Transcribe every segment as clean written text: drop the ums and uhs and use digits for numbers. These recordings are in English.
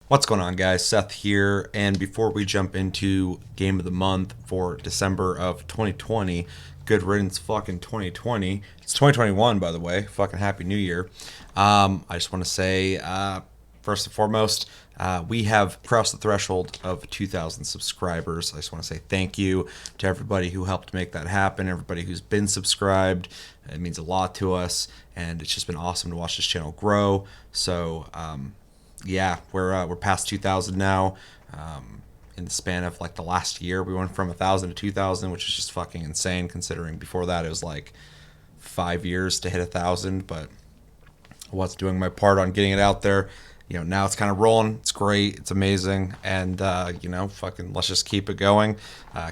What's going on, guys? Seth here, and before we jump into Game of the Month for December of 2020, good riddance fucking 2020. It's 2021, by the way. Fucking Happy New Year. I just want to say, first and foremost, we have crossed the threshold of 2,000 subscribers. I just want to say thank you to everybody who helped make that happen, everybody who's been subscribed. It means a lot to us, and it's just been awesome to watch this channel grow. So, yeah, we're past 2,000 now. In the span of like the last year, we went from 1,000 to 2,000, which is just fucking insane considering before that it was like 5 years to hit 1,000. But I was doing my part on getting it out there. Now it's kind of rolling. It's great. It's amazing. And, fucking let's just keep it going.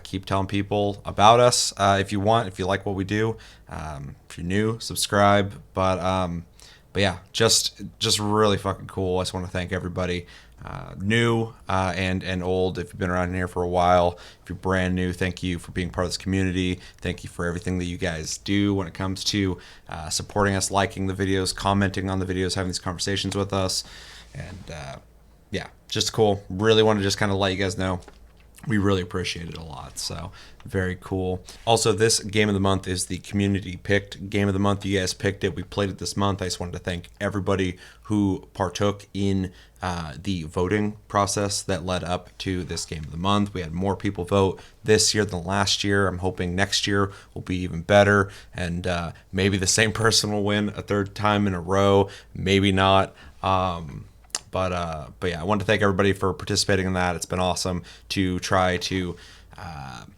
Keep telling people about us if you want, if you like what we do. If you're new, subscribe. But yeah, just really fucking cool. I just want to thank everybody, new and old. If you've been around here for a while, if you're brand new, thank you for being part of this community. Thank you for everything that you guys do when it comes to supporting us, liking the videos, commenting on the videos, having these conversations with us. And yeah, just cool. Really want to just kind of let you guys know we really appreciate it a lot. So very cool. Also, this game of the month is the community picked game of the month. You guys picked it. We played it this month. I just wanted to thank everybody who partook in the voting process that led up to this game of the month. We had more people vote this year than last year. I'm hoping next year will be even better, and maybe the same person will win a third time in a row. Maybe not. But yeah, I want to thank everybody for participating in that. It's been awesome to try to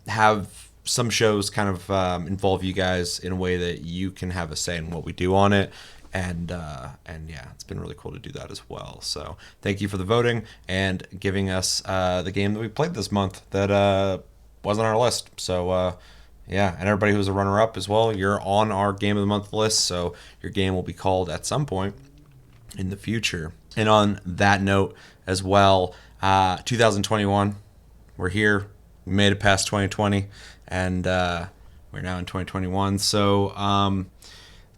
have some shows kind of involve you guys in a way that you can have a say in what we do on it. And yeah, it's been really cool to do that as well. So thank you for the voting and giving us the game that we played this month that wasn't on our list. So yeah, and everybody who was a runner-up as well, you're on our game of the month list. So your game will be called at some point in the future. And on that note as well, 2021, we're here. We made it past 2020, and we're now in 2021. So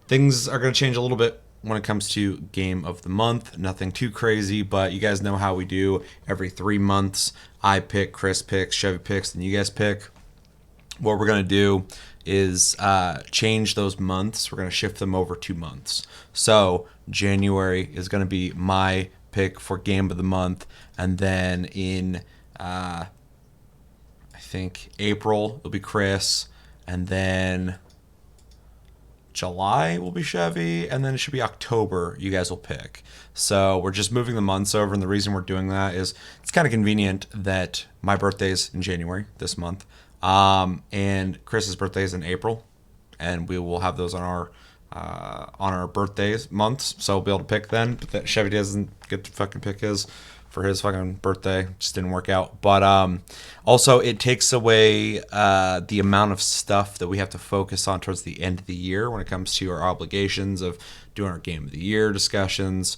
things are going to change a little bit when it comes to game of the month. Nothing too crazy, but you guys know how we do. Every 3 months, I pick, Chris picks, Chevy picks, and you guys pick. What we're going to do is change those months. We're going to shift them over 2 months. So January is going to be my pick for game of the month, and then in I think April it'll be Chris, and then July will be Chevy, and then it should be October you guys will pick. So we're just moving the months over, and the reason we're doing that is it's kind of convenient that my birthday's in January this month, and Chris's birthday is in April, and we will have those on our birthdays months, so we'll be able to pick then. But that Chevy doesn't get to fucking pick his for his fucking birthday. Just didn't work out. But also it takes away the amount of stuff that we have to focus on towards the end of the year when it comes to our obligations of doing our game of the year discussions,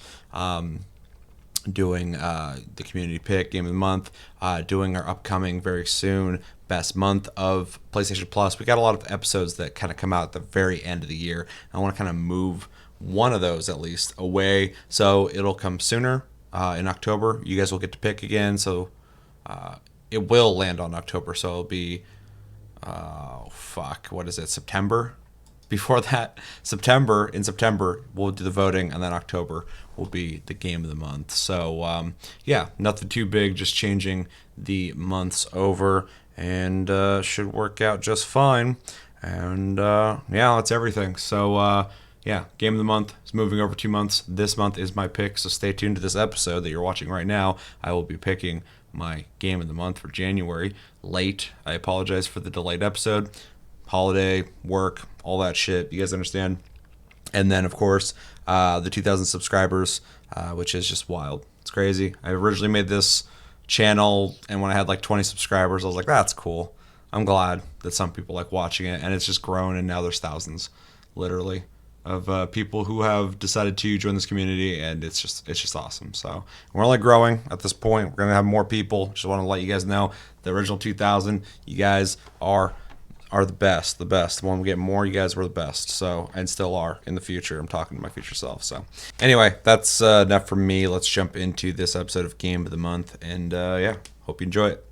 doing the community pick game of the month, doing our upcoming very soon best month of PlayStation Plus. We got a lot of episodes that kind of come out at the very end of the year. I want to kind of move one of those at least away, so it'll come sooner in October. You guys will get to pick again, so it will land on October. So it'll be what is it, September? Before that, in September, we'll do the voting, and then October will be the game of the month. So, yeah, nothing too big, just changing the months over, and should work out just fine. And, yeah, that's everything. So, yeah, game of the month is moving over 2 months. This month is my pick, so stay tuned to this episode that you're watching right now. I will be picking my game of the month for January. Late. I apologize for the delayed episode. Holiday, work, all that shit. You guys understand? And then, of course, the 2,000 subscribers, which is just wild. It's crazy. I originally made this channel, and when I had like 20 subscribers, I was like, that's cool. I'm glad that some people like watching it, and it's just grown, and now there's thousands, literally, of people who have decided to join this community, and it's just awesome. So we're only growing at this point. We're gonna have more people. Just want to let you guys know, the original 2,000, you guys are are the best. When we get more, you guys were the best. So, and still are in the future. I'm talking to my future self. So, anyway, that's enough from me. Let's jump into this episode of Game of the Month. And yeah, hope you enjoy it.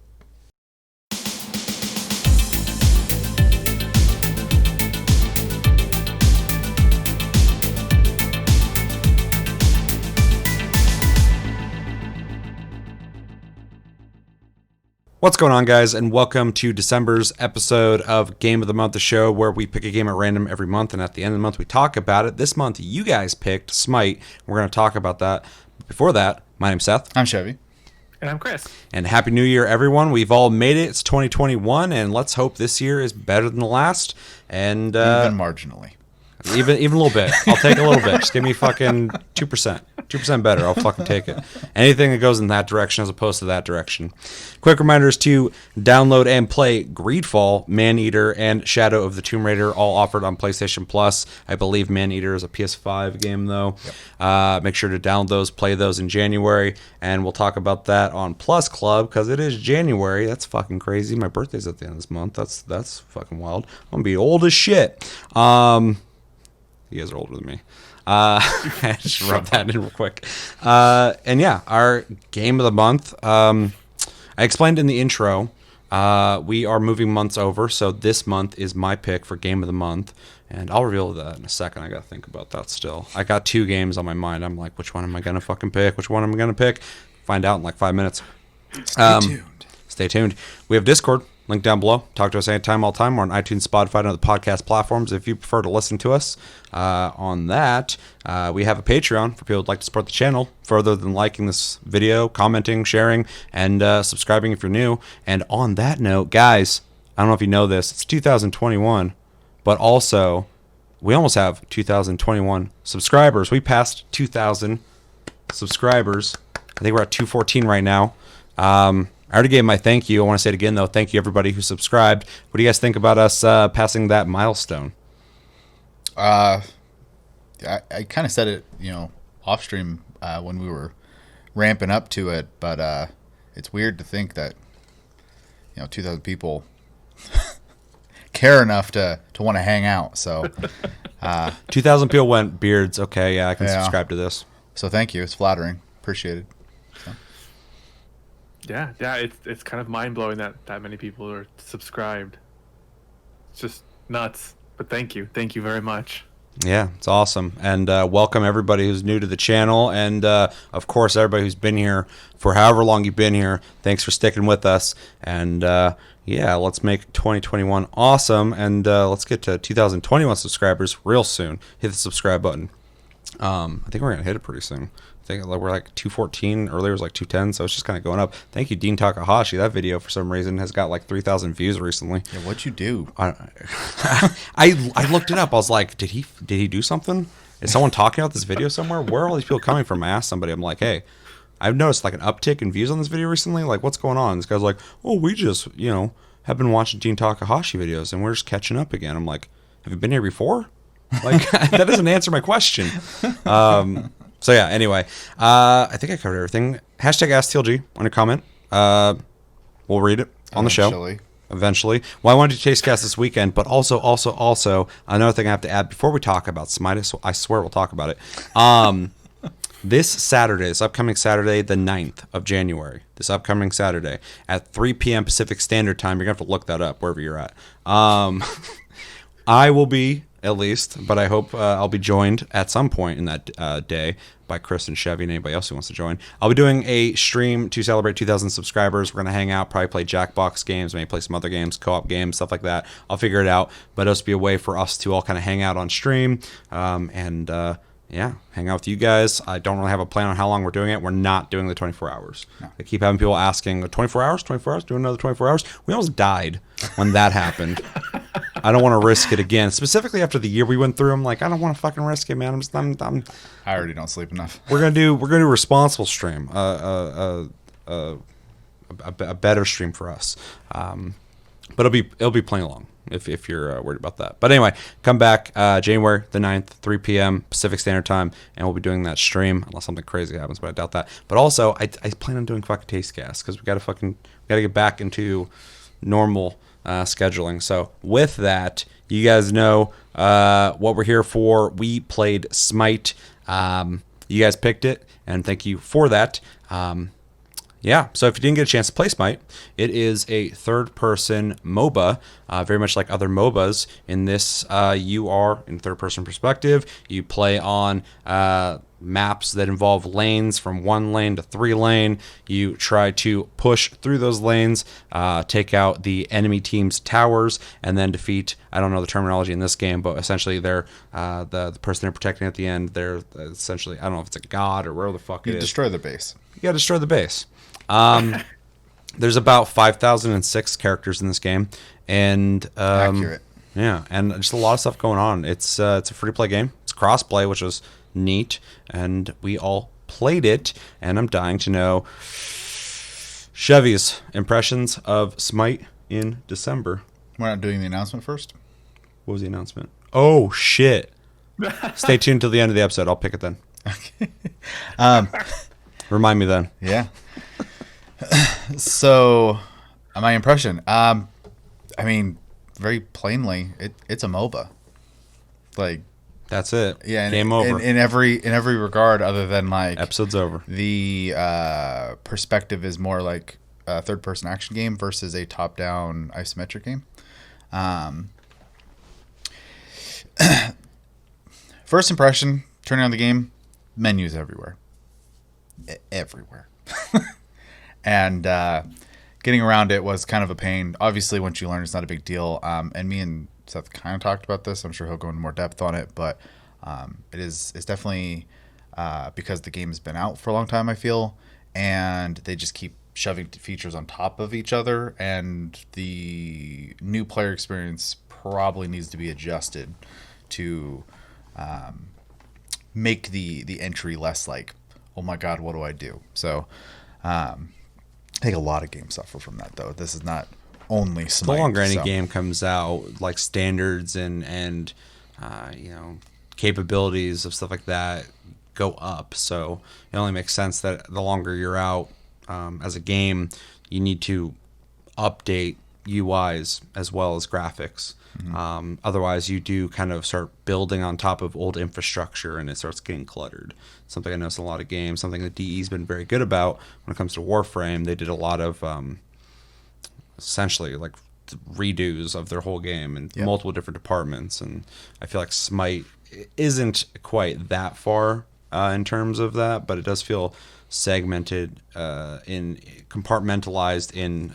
What's going on, guys, and welcome to December's episode of Game of the Month, the show where we pick a game at random every month, and at the end of the month, we talk about it. This month, you guys picked SMITE. We're going to talk about that. Before that, my name's Seth. I'm Chevy. And I'm Chris. And Happy New Year, everyone. We've all made it. It's 2021, and let's hope this year is better than the last. And even marginally. Even a little bit. I'll take a little bit. Just give me fucking 2%. 2% better. I'll fucking take it. Anything that goes in that direction as opposed to that direction. Quick reminders to download and play Greedfall, Maneater, and Shadow of the Tomb Raider, all offered on PlayStation Plus. I believe Maneater is a PS5 game, though. Yep. Make sure to download those, play those in January, and we'll talk about that on Plus Club, because it is January. That's fucking crazy. My birthday's at the end of this month. That's fucking wild. I'm going to be old as shit. You guys are older than me. I just rub that in real quick. And yeah, our game of the month. I explained in the intro, we are moving months over, so this month is my pick for game of the month. And I'll reveal that in a second. I got to think about that still. I got 2 games on my mind. I'm like, which one am I going to fucking pick? Which one am I going to pick? Find out in like 5 minutes. Stay tuned. We have Discord. Link down below. Talk to us anytime, all time. We're on iTunes, Spotify, and other podcast platforms. If you prefer to listen to us on that, we have a Patreon for people who'd like to support the channel further than liking this video, commenting, sharing, and subscribing if you're new. And on that note, guys, I don't know if you know this. It's 2021, but also we almost have 2021 subscribers. We passed 2,000 subscribers. I think we're at 214 right now. I already gave my thank you. I want to say it again, though. Thank you, everybody who subscribed. What do you guys think about us passing that milestone? I kind of said it, off stream when we were ramping up to it, but it's weird to think that 2,000 people care enough to want to hang out. So 2,000 people went beards. Okay, yeah, I can subscribe to this. So thank you. It's flattering. Appreciate it. Yeah, it's kind of mind-blowing that many people are subscribed. It's just nuts, but thank you very much. Yeah, it's awesome, and welcome everybody who's new to the channel, and of course everybody who's been here for however long you've been here. Thanks for sticking with us, and yeah, let's make 2021 awesome, and let's get to 2021 subscribers real soon. Hit the subscribe button. I think we're gonna hit it pretty soon. I think we're like 214. Earlier it was like 210, so it's just kind of going up. Thank you, Dean Takahashi. That video for some reason has got like 3,000 views recently. Yeah, what'd you do? I looked it up. I was like, did he do something? Is someone talking about this video somewhere? Where are all these people coming from? I asked somebody. I'm like, hey, I've noticed like an uptick in views on this video recently. Like, what's going on? This guy's like, oh, we just have been watching Dean Takahashi videos and we're just catching up again. I'm like, have you been here before? Like that doesn't answer my question. So yeah, anyway, I think I covered everything. Hashtag AskTLG on your comment. We'll read it on the show. Eventually. Well, I wanted to chase cast this weekend, but also, another thing I have to add before we talk about SMITE, so I swear we'll talk about it. This upcoming Saturday, the 9th of January, this upcoming Saturday at 3 p.m. Pacific Standard Time, you're going to have to look that up wherever you're at. I will be, at least, but I hope I'll be joined at some point in that day by Chris and Chevy and anybody else who wants to join. I'll be doing a stream to celebrate 2,000 subscribers. We're going to hang out, probably play Jackbox games, maybe play some other games, co-op games, stuff like that. I'll figure it out, but it'll just be a way for us to all kind of hang out on stream and yeah, hang out with you guys. I don't really have a plan on how long we're doing it. We're not doing the 24 hours. No. I keep having people asking, 24 hours? 24 hours? Do another 24 hours? We almost died when that happened. I don't want to risk it again. Specifically after the year we went through, I'm like, I don't want to fucking risk it, man. I already don't sleep enough. We're gonna do a responsible stream, a better stream for us. But it'll be playing along if you're worried about that. But anyway, come back January the 9th, 3 p.m. Pacific Standard Time, and we'll be doing that stream unless something crazy happens, but I doubt that. But also, I plan on doing fucking taste gas because we gotta get back into normal scheduling. So with that, you guys know what we're here for. We played Smite. You guys picked it, and thank you for that. Yeah, so if you didn't get a chance to play Smite, it is a third-person MOBA, very much like other MOBAs. In this, you are in third-person perspective. You play on maps that involve lanes from 1 lane to 3 lane. You try to push through those lanes, take out the enemy team's towers, and then defeat, I don't know the terminology in this game, but essentially they're the person they're protecting at the end. They're essentially, I don't know if it's a god or where the fuck it is. You destroy the base. You gotta destroy the base. There's about 5,006 characters in this game, and Accurate. yeah, and just a lot of stuff going on. It's a free-to-play game. It's cross-play, which is neat, and we all played it. And I'm dying to know Chevy's impressions of Smite in December. We're not doing the announcement first? What was the announcement? Oh shit! Stay tuned till the end of the episode. I'll pick it then. Okay. Remind me then. Yeah. So, my impression. I mean, very plainly, it's a MOBA. Like, that's it. yeah, Game over. In every regard, other than like Episode's over. The perspective is more like a third-person action game versus a top-down isometric game. First impression: turning on the game, menus everywhere. Everywhere. And getting around it was kind of a pain. Obviously, once you learn, it's not a big deal. And me and Seth kind of talked about this. I'm sure he'll go into more depth on it, but it's definitely because the game has been out for a long time, I feel, and they just keep shoving features on top of each other, and the new player experience probably needs to be adjusted to make the entry less like, oh my god, what do I do? So I think a lot of games suffer from that, though. This is not only Smite. The longer any game comes out, like standards and capabilities of stuff like that go up. So it only makes sense that the longer you're out as a game, you need to update UIs as well as graphics. Mm-hmm. Otherwise, you do kind of start building on top of old infrastructure, and it starts getting cluttered. Something I noticed in a lot of games, something that DE's been very good about when it comes to Warframe. They did a lot of essentially like redos of their whole game in multiple different departments, and I feel like Smite isn't quite that far in terms of that, but it does feel segmented, in compartmentalized in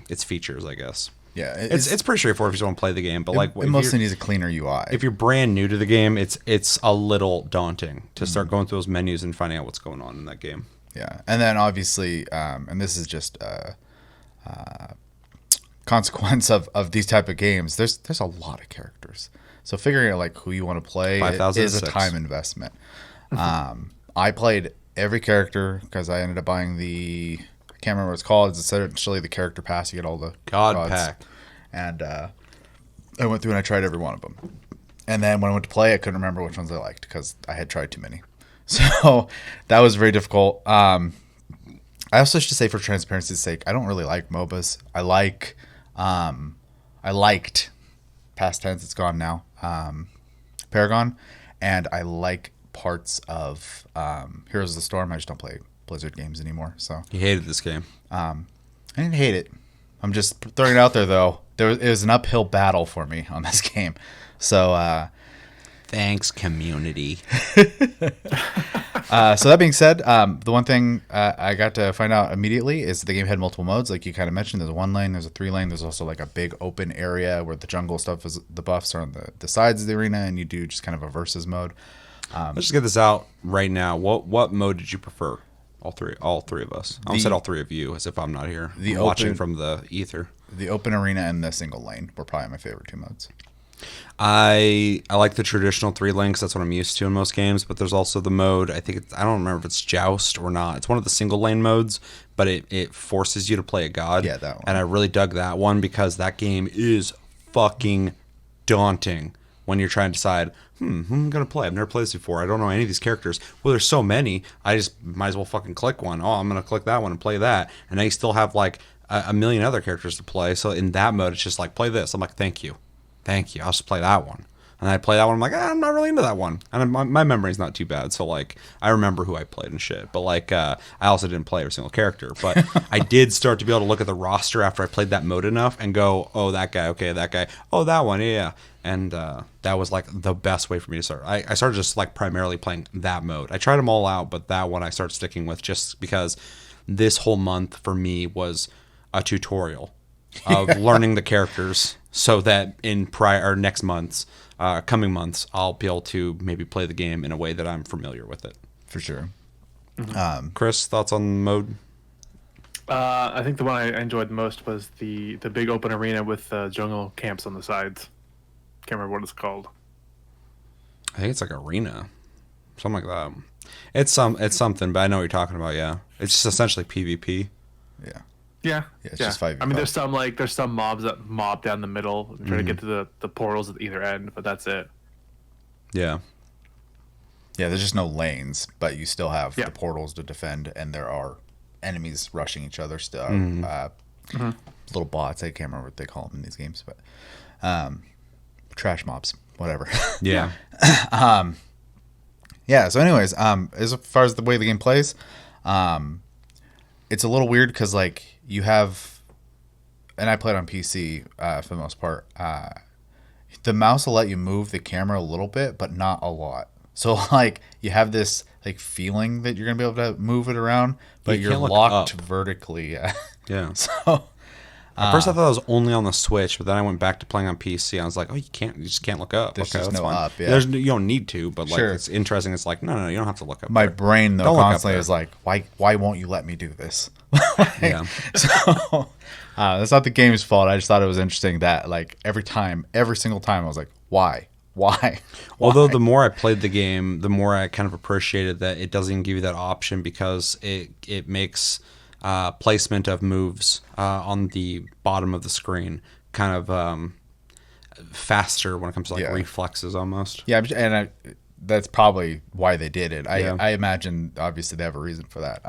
its features, I guess. Yeah, it's pretty straightforward if you just want to play the game, but it mostly needs a cleaner UI. If you're brand new to the game, it's a little daunting to start going through those menus and finding out what's going on in that game. Yeah, and then obviously, and this is just a consequence of these type of games. There's a lot of characters, so figuring out like who you want to play is a time investment. I played every character because I ended up buying I can't remember what it's called. It's essentially the character pass. You get all the God pack. And I went through and I tried every one of them. And then when I went to play, I couldn't remember which ones I liked because I had tried too many. So that was very difficult. I also should say, for transparency's sake, I don't really like MOBAs. I liked, past tense, it's gone now, Paragon, and I like parts of Heroes of the Storm. I just don't play Blizzard games anymore. So You hated this game. I didn't hate it. I'm just throwing it out there, though. It was an uphill battle for me on this game. So thanks, community. So that being said, the one thing I got to find out immediately is the game had multiple modes. Like you kind of mentioned, there's a 1 lane, there's a 3 lane. There's also like a big open area where the jungle stuff is, the buffs are on the sides of the arena, and you do just kind of a versus mode. Let's just get this out right now. What mode did you prefer? All three of us. I almost said all three of you, as if I'm not here. I'm watching from the ether. The open arena and the single lane were probably my favorite 2 modes. I like the traditional 3 lane because that's what I'm used to in most games. But there's also the mode. I don't remember if it's Joust or not. It's one of the single lane modes, but it forces you to play a god. Yeah, that one. And I really dug that one because that game is fucking daunting when you're trying to decide, who I'm going to play. I've never played this before. I don't know any of these characters. Well, there's so many. I just might as well fucking click one. Oh, I'm going to click that one and play that. And now you still have like a million other characters to play. So in that mode, it's just like, play this. I'm like, thank you. Thank you. I'll just play that one. And I play that one. I'm like, I'm not really into that one. And my memory's not too bad. So, like, I remember who I played and shit. But, like, I also didn't play every single character. But I did start to be able to look at the roster after I played that mode enough and go, oh, that guy. Okay, that guy. Oh, that one. Yeah. And that was, like, the best way for me to start. I started just, like, primarily playing that mode. I tried them all out, but that one I started sticking with just because this whole month for me was a tutorial of learning the characters so that in next month's coming months, I'll be able to maybe play the game in a way that I'm familiar with it. For sure. Chris, thoughts on mode? I think the one I enjoyed the most was the big open arena with jungle camps on the sides. Can't remember what it's called. I think it's like arena, something like that. It's something, but I know what you're talking about. Yeah, it's just essentially PvP. Yeah. Yeah, it's just 5v5. I mean, there's some mobs that mob down the middle and try to get to the portals at either end, but that's it. Yeah. Yeah, there's just no lanes, but you still have the portals to defend, and there are enemies rushing each other still. Little bots, I can't remember what they call them in these games, but trash mobs, whatever. Yeah. Yeah, so anyways, as far as the way the game plays, it's a little weird because, like, you have, and I played on PC for the most part, the mouse will let you move the camera a little bit, but not a lot. So, like, you have this, like, feeling that you're going to be able to move it around, but you're locked vertically. Yeah. So, at first I thought it was only on the Switch, but then I went back to playing on PC. I was like, oh, you just can't look up. There's okay, just that's no fine. up, yeah. You don't need to, but, like, Sure. it's interesting. It's like, no, you don't have to look up. My there. brain, though, Don't look up constantly there. is like, why won't you let me do this? Yeah. So, that's not the game's fault. I just thought it was interesting that, like, every single time, I was like, why? Although the more I played the game, the more I kind of appreciated that it doesn't give you that option because it makes placement of moves on the bottom of the screen kind of faster when it comes to like reflexes almost. Yeah, and that's probably why they did it. Yeah. I imagine obviously they have a reason for that.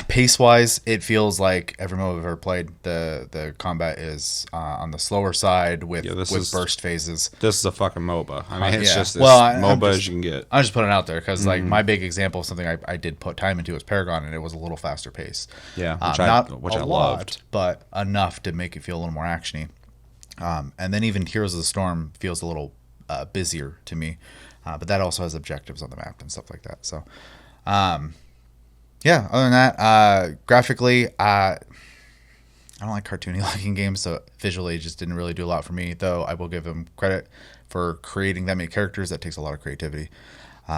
Pace wise, it feels like every MOBA I've ever played, the combat is on the slower side with burst phases. This is a fucking MOBA. I mean, it's just as MOBA as you can get. I'm just putting it out there because like my big example of something I did put time into was Paragon, and it was a little faster pace. Yeah, which I loved, but enough to make it feel a little more actiony. And then even Heroes of the Storm feels a little busier to me, but that also has objectives on the map and stuff like that. So. Yeah, other than that, graphically, I don't like cartoony looking games, so visually it just didn't really do a lot for me, though I will give them credit for creating that many characters. That takes a lot of creativity.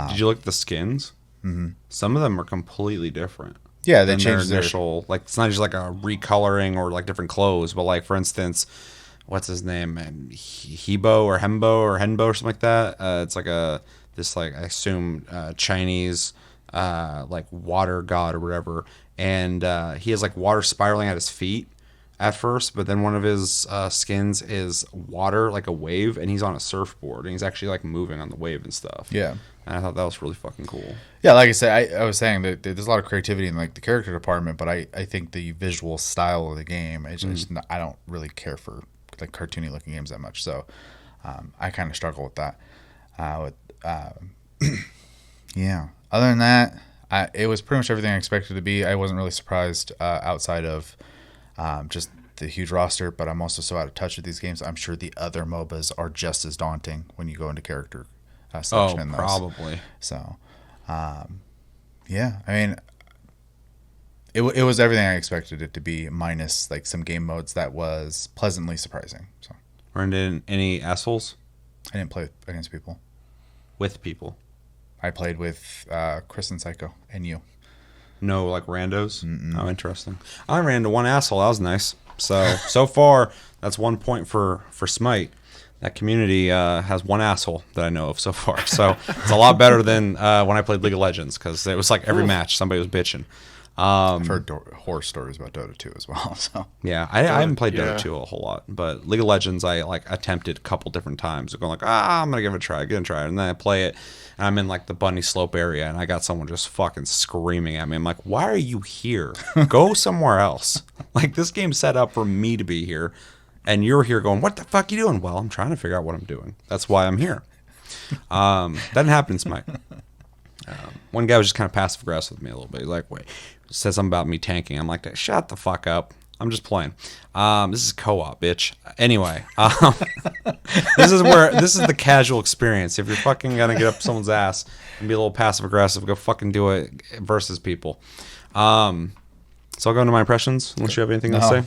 Did you look at the skins? Mm-hmm. Some of them are completely different. Yeah, they changed their initial, like, it's not just like a recoloring or like different clothes, but like, for instance, what's his name? Hebo or Henbo or something like that. It's like I assume Chinese like water god or whatever, and he has like water spiraling at his feet at first, but then one of his skins is water, like a wave, and he's on a surfboard and he's actually like moving on the wave and stuff. Yeah, and I thought that was really fucking cool. Yeah, like I said, I was saying that there's a lot of creativity in like the character department, but I think the visual style of the game, I don't really care for like cartoony looking games that much, so I kind of struggle with that. Yeah. Other than that, it was pretty much everything I expected it to be. I wasn't really surprised outside of just the huge roster, but I'm also so out of touch with these games. I'm sure the other MOBAs are just as daunting when you go into character selection in those. Probably. So, yeah, I mean, it was everything I expected it to be, minus like some game modes that was pleasantly surprising. So, Brendan, any assholes? I didn't play against people. With people. I played with Chris and Psycho and you. No, like randos? Mm-mm. Oh, interesting. I ran into one asshole. That was nice. So far, that's 1 point for SMITE. That community has one asshole that I know of so far. So it's a lot better than when I played League of Legends, because it was like every match somebody was bitching. I've heard horror stories about Dota 2 as well. So Yeah, I haven't played yeah. Dota 2 a whole lot, but League of Legends I like attempted a couple different times. Going like, I'm gonna give it a try, and then I play it, and I'm in like the Bunny Slope area, and I got someone just fucking screaming at me. I'm like, why are you here? Go somewhere else. Like this game's set up for me to be here, and you're here going, what the fuck you doing? Well, I'm trying to figure out what I'm doing. That's why I'm here. Doesn't happen in Smite. One guy was just kind of passive aggressive with me a little bit. He's like, wait, said something about me tanking. I'm like, shut the fuck up. I'm just playing. This is co-op, bitch. Anyway, this is the casual experience. If you're fucking gonna get up someone's ass and be a little passive aggressive, go fucking do it versus people. So I'll go into my impressions unless you have anything to say.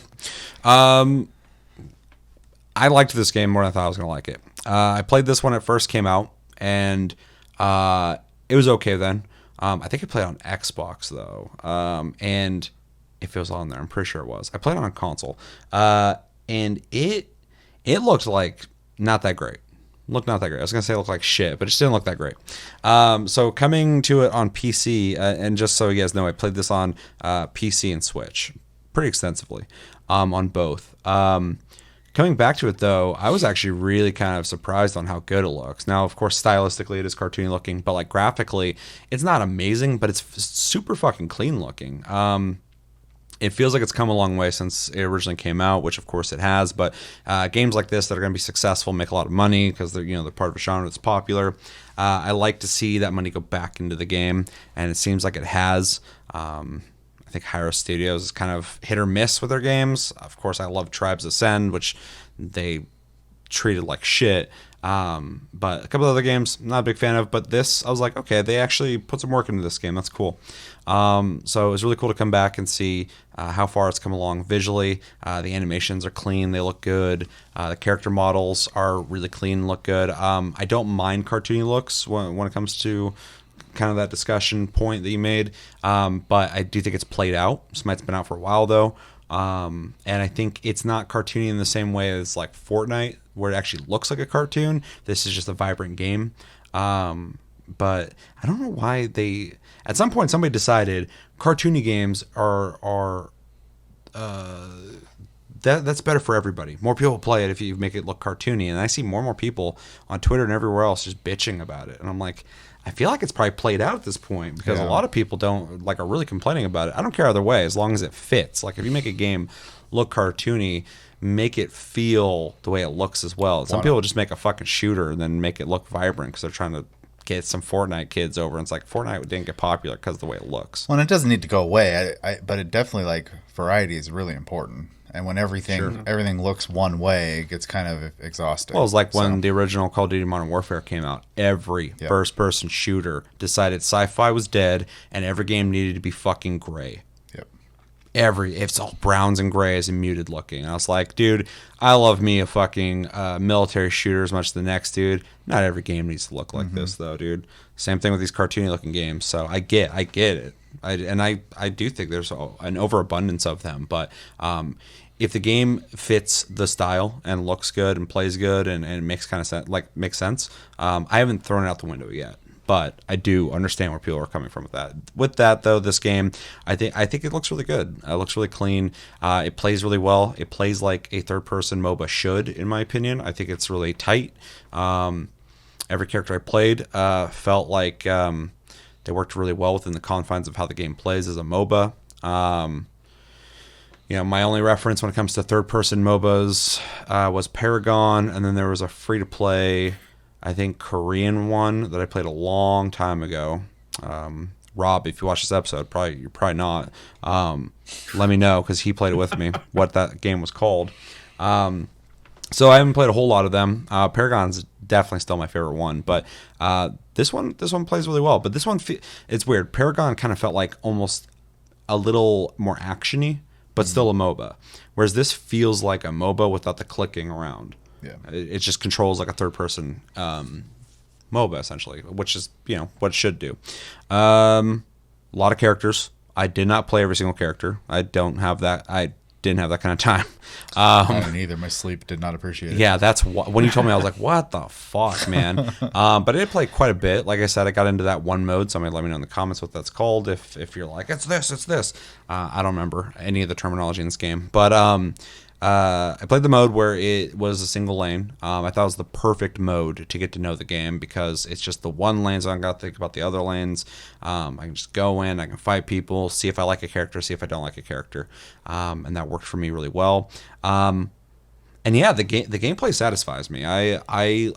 I liked this game more than I thought I was gonna like it. I played this when it first came out, and it was okay then. I think I played on Xbox though, and if it was on there, I'm pretty sure it was. I played on console, and it looked like not that great. Looked not that great. I was gonna say it looked like shit, but it just didn't look that great. So coming to it on PC, and just so you guys know, I played this on PC and Switch pretty extensively, on both. Coming back to it, though, I was actually really kind of surprised on how good it looks. Now, of course, stylistically, it is cartoony looking, but like graphically, it's not amazing, but it's super fucking clean looking. It feels like it's come a long way since it originally came out, which of course it has. But games like this that are going to be successful, make a lot of money because they're part of a genre that's popular. I like to see that money go back into the game, and it seems like it has. I think Hyro Studios is kind of hit or miss with their games. Of course, I love Tribes Ascend, which they treated like shit. But a couple of other games, not a big fan of. But this, I was like, okay, they actually put some work into this game. That's cool. So it was really cool to come back and see how far it's come along visually. The animations are clean. They look good. The character models are really clean and look good. I don't mind cartoony looks when it comes to kind of that discussion point that you made, but I do think it's played out. Smite's been out for a while though, and I think it's not cartoony in the same way as like Fortnite, where it actually looks like a cartoon. This is just a vibrant game, but I don't know why they. At some point, somebody decided cartoony games are that's better for everybody. More people play it if you make it look cartoony, and I see more and more people on Twitter and everywhere else just bitching about it, and I'm like, I feel like it's probably played out at this point because a lot of people are really complaining about it. I don't care either way as long as it fits. Like if you make a game look cartoony, make it feel the way it looks as well. Some people just make a fucking shooter and then make it look vibrant because they're trying to get some Fortnite kids over. And it's like Fortnite didn't get popular because of the way it looks. Well, and it doesn't need to go away. But it definitely like variety is really important. And when everything looks one way, it gets kind of exhausting. Well, it's like when the original Call of Duty Modern Warfare came out. Every first-person shooter decided sci-fi was dead, and every game needed to be fucking gray. Yep. It's all browns and grays and muted looking. And I was like, dude, I love me a fucking military shooter as much as the next dude. Not every game needs to look like this, though, dude. Same thing with these cartoony-looking games. So I get it. I do think there's an overabundance of them, but if the game fits the style and looks good and plays good and makes kind of sense, makes sense, I haven't thrown it out the window yet, but I do understand where people are coming from with that. With that though, this game, I think it looks really good. It looks really clean. It plays really well. It plays like a third-person MOBA should, in my opinion. I think it's really tight. Every character I played felt like they worked really well within the confines of how the game plays as a MOBA. My only reference when it comes to third-person MOBAs was Paragon, and then there was a free-to-play, I think, Korean one that I played a long time ago. Rob, if you watch this episode, you're probably not. Let me know, because he played it with me, what that game was called. So I haven't played a whole lot of them. Paragon's definitely still my favorite one, but this one plays really well. But this one, it's weird. Paragon kind of felt like almost a little more actiony, but still a MOBA. Whereas this feels like a MOBA without the clicking around. Yeah, it just controls like a third-person MOBA essentially, which is what it should do. A lot of characters. I did not play every single character. I don't have that. I didn't have that kind of time. I don't either. My sleep did not appreciate it. Yeah, that's when you told me, I was like, what the fuck, man? But I did play quite a bit. Like I said, I got into that one mode. Somebody let me know in the comments what that's called. If you're like, it's this. I don't remember any of the terminology in this game. But I played the mode where it was a single lane. I thought it was the perfect mode to get to know the game because it's just the one lane, so I don't got to think about the other lanes. I can just go in, I can fight people, see if I like a character, see if I don't like a character, and that worked for me really well. And yeah, the gameplay satisfies me. I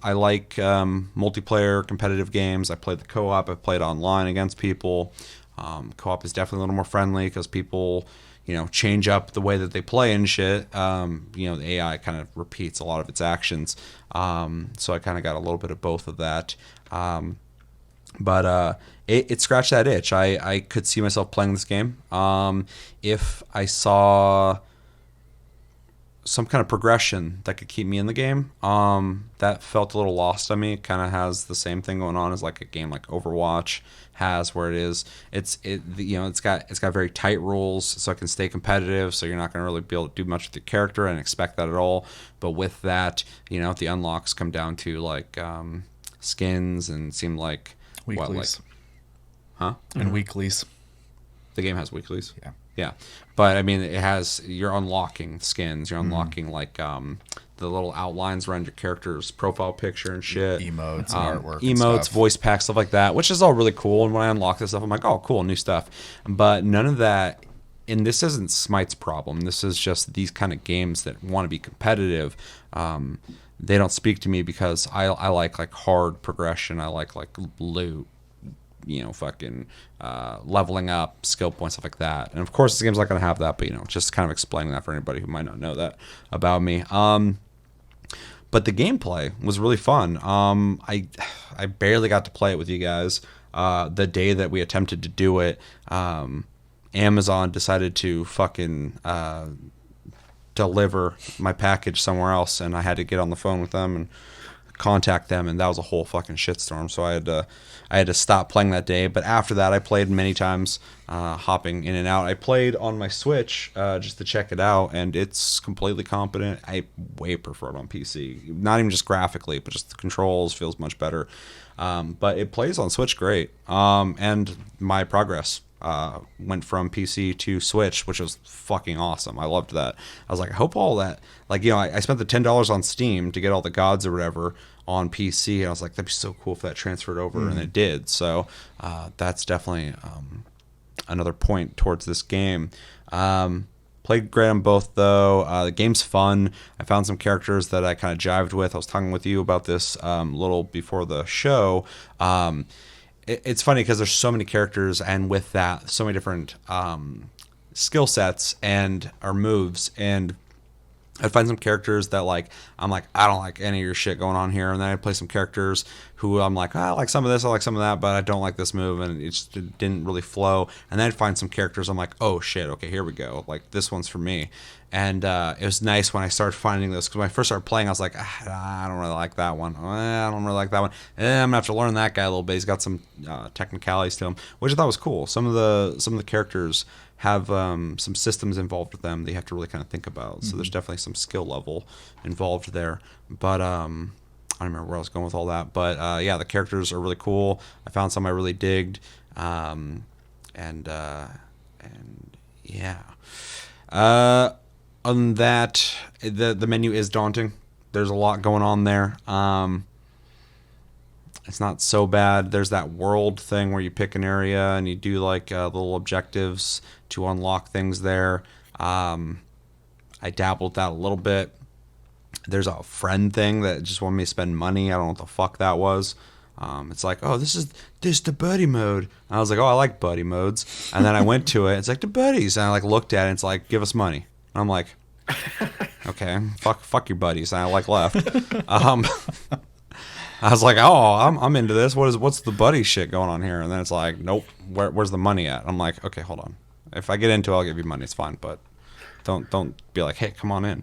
like multiplayer competitive games. I played the co-op. I've played online against people. Co-op is definitely a little more friendly because people, change up the way that they play and shit. The AI kind of repeats a lot of its actions. So I kind of got a little bit of both of that. But it scratched that itch. I could see myself playing this game. If I saw some kind of progression that could keep me in the game, that felt a little lost on me. It kind of has the same thing going on as like a game like Overwatch has, where it's got very tight rules, so it can stay competitive, so you're not going to really be able to do much with your character and expect that at all. But with that, the unlocks come down to like skins and seem like Weeklies. Huh? And weeklies. The game has weeklies. Yeah. Yeah, but I mean, you're unlocking skins. You're unlocking like the little outlines around your character's profile picture and shit. Emotes, and artwork, emotes, and stuff. voice packs, stuff like that, which is all really cool. And when I unlock this stuff, I'm like, oh, cool, new stuff. But none of that. And this isn't Smite's problem. This is just these kind of games that want to be competitive. They don't speak to me because I like hard progression. I like loot. Fucking leveling up, skill points, stuff like that. And of course, this game's not going to have that, but just kind of explaining that for anybody who might not know that about me. But the gameplay was really fun. I barely got to play it with you guys. The day that we attempted to do it, Amazon decided to fucking deliver my package somewhere else, and I had to get on the phone with them and contact them, and that was a whole fucking shitstorm. So I had to stop playing that day. But after that, I played many times, hopping in and out. I played on my Switch just to check it out, and it's completely competent. I way prefer it on PC, not even just graphically, but just the controls feels much better. But it plays on Switch great, and my progress went from PC to Switch, which was fucking awesome. I loved that. I was like, I hope all that, I spent the $10 on Steam to get all the gods or whatever on PC, and I was like, that'd be so cool if that transferred over, and it did. So that's definitely another point towards this game. Played great on both, though. The game's fun. I found some characters that I kind of jived with. I was talking with you about this a little before the show. It's funny because there's so many characters, and with that, so many different skill sets and or moves. And I'd find some characters that I'm like, I don't like any of your shit going on here. And then I'd play some characters who I'm like, I like some of this, I like some of that, but I don't like this move, and it just didn't really flow. And then I'd find some characters I'm like, oh shit, okay, here we go. Like, this one's for me. And it was nice when I started finding this, because when I first started playing, I was like, I don't really like that one. I don't really like that one. I'm gonna have to learn that guy a little bit. He's got some technicalities to him, which I thought was cool. Some of the characters have some systems involved with them that you have to really kind of think about. So there's definitely some skill level involved there. But I don't remember where I was going with all that. But yeah, the characters are really cool. I found some I really digged. And yeah. Other than that, the menu is daunting. There's a lot going on there. It's not so bad. There's that world thing where you pick an area and you do little objectives to unlock things there. I dabbled that a little bit. There's a friend thing that just wanted me to spend money. I don't know what the fuck that was. It's like, oh, this is the buddy mode. And I was like, oh, I like buddy modes. And then I went to it. It's like the buddies. And I looked at it. And it's like, give us money. And I'm like, okay, fuck your buddies. And I left. I was like, oh, I'm into this. What's the buddy shit going on here? And then it's like, nope. Where's the money at? I'm like, okay, hold on. If I get into it, I'll give you money. It's fine, but don't be like, hey, come on in.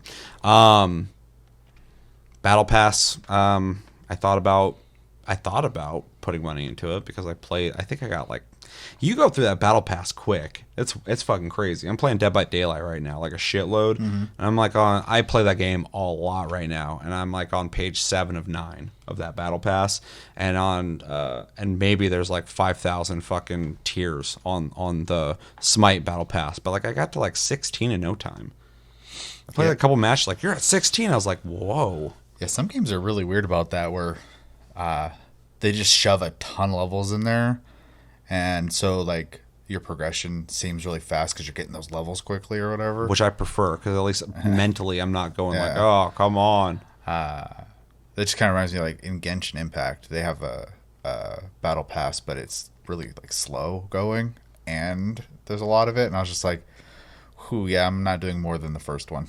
Battle Pass. I thought about putting money into it because I think I got You go through that battle pass quick. It's fucking crazy. I'm playing Dead by Daylight right now, like a shitload. And I'm like I play that game a lot right now, and I'm like on page 7 of 9 of that battle pass, and and maybe there's like 5,000 fucking tiers on the Smite battle pass, but like I got to like 16 in no time. I played a couple matches, like you're at 16. I was like, whoa. Yeah, some games are really weird about that, where they just shove a ton of levels in there. And so, like, your progression seems really fast because you're getting those levels quickly or whatever. Which I prefer, because at least mentally I'm not going like, oh, come on. That just kind of reminds me of, like, in Genshin Impact, they have a battle pass, but it's really, like, slow going, and there's a lot of it. And I was just like, whew, yeah, I'm not doing more than the first one.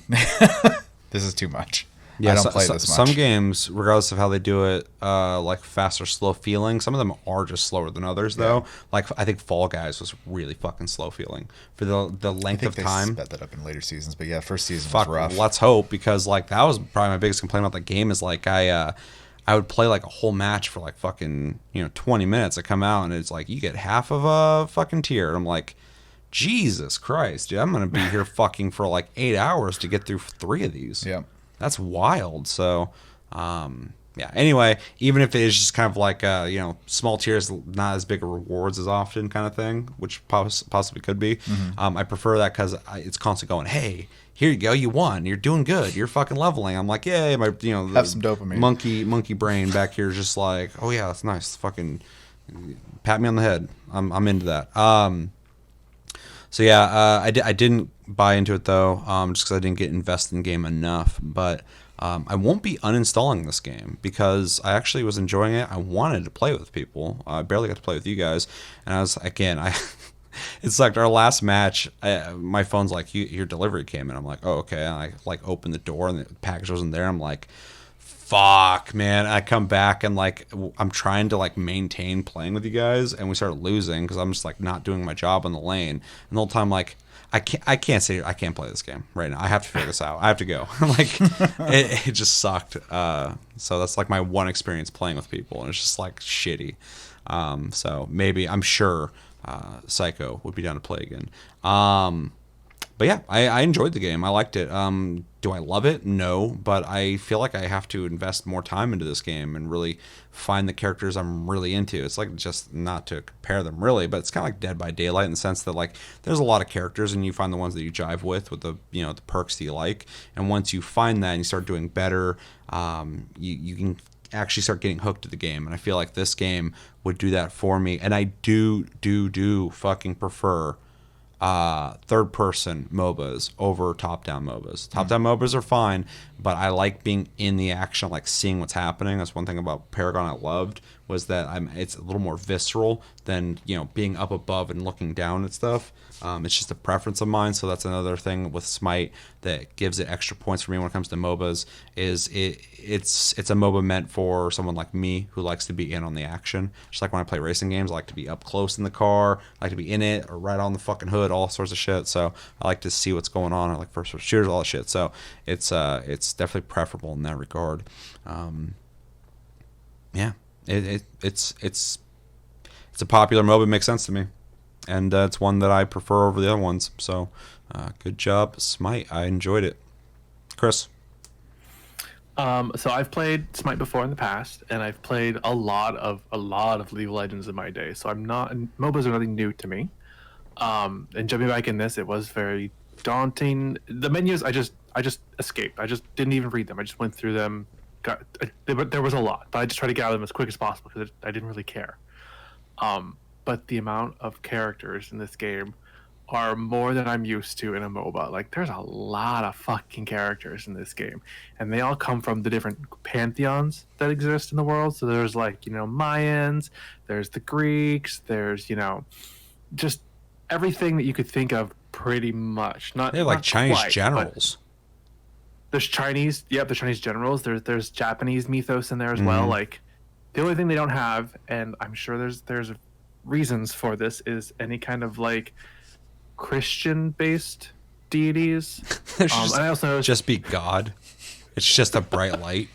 This is too much. Yeah, I don't play this much. Some games, regardless of how they do it, like fast or slow feeling, some of them are just slower than others, though. Like, I think Fall Guys was really fucking slow feeling for the length of time. I think they sped that up in later seasons, but yeah, first season was rough. Let's hope, because like that was probably my biggest complaint about the game is like I would play like a whole match for like fucking 20 minutes. I come out and it's like you get half of a fucking tier. And I'm like, Jesus Christ, dude, I'm gonna be here fucking for like 8 hours to get through 3 of these. Yeah. That's wild. So, yeah. Anyway, even if it is just kind of like, small tiers, not as big of rewards as often kind of thing, which possibly could be. I prefer that because it's constantly going, hey, here you go, you won, you're doing good, you're fucking leveling. I'm like, yay, my have some dopamine. Monkey brain back here is just like, oh yeah, that's nice. Fucking pat me on the head. I'm into that. So yeah, I didn't buy into it though, just because I didn't get invested in the game enough. But I won't be uninstalling this game because I actually was enjoying it. I wanted to play with people. I barely got to play with you guys, and it sucked. Our last match, my phone's like, your delivery came in. I'm like, oh okay. And I like opened the door and the package wasn't there. I'm like, fuck, man. I come back and like I'm trying to like maintain playing with you guys, and we start losing because I'm just like not doing my job on the lane. And the whole time like I can't play this game right now. I have to figure this out. I have to go. Like it just sucked. So that's like my one experience playing with people, and it's just like shitty. So maybe I'm sure Psycho would be down to play again. But yeah, I enjoyed the game. I liked it. Do I love it? No, but I feel like I have to invest more time into this game and really find the characters I'm really into. It's like, just not to compare them really, but it's kind of like Dead by Daylight in the sense that like there's a lot of characters and you find the ones that you jive with the the perks that you like. And once you find that and you start doing better, you can actually start getting hooked to the game. And I feel like this game would do that for me. And I do fucking prefer third person MOBAs over top down MOBAs. Top down MOBAs are fine, but I like being in the action, like seeing what's happening. That's one thing about Paragon I loved, was that it's a little more visceral than being up above and looking down at stuff. It's just a preference of mine. So that's another thing with Smite that gives it extra points for me when it comes to MOBAs. Is it's a MOBA meant for someone like me who likes to be in on the action. Just like when I play racing games, I like to be up close in the car, I like to be in it or right on the fucking hood, all sorts of shit. So I like to see what's going on. I like first person shooters, all that shit. So it's definitely preferable in that regard. Yeah, it's a popular MOBA. It makes sense to me. And it's one that I prefer over the other ones. So, good job, Smite. I enjoyed it. Chris? So I've played Smite before in the past, and I've played a lot of League of Legends in my day. So MOBAs are nothing new to me. And jumping back in this, it was very daunting. The menus, I just escaped. I just didn't even read them. I just went through them. There was a lot, but I just tried to gather them as quick as possible because I didn't really care. But the amount of characters in this game are more than I'm used to in a MOBA. Like, there's a lot of fucking characters in this game, and they all come from the different pantheons that exist in the world. So there's like, Mayans, there's the Greeks, there's, just everything that you could think of pretty much. They're like Chinese generals. There's Chinese, the Chinese generals. There's Japanese mythos in there as well. Like, the only thing they don't have, and I'm sure there's reasons for this, is any kind of like Christian-based deities. And I also just be God. It's just a bright light.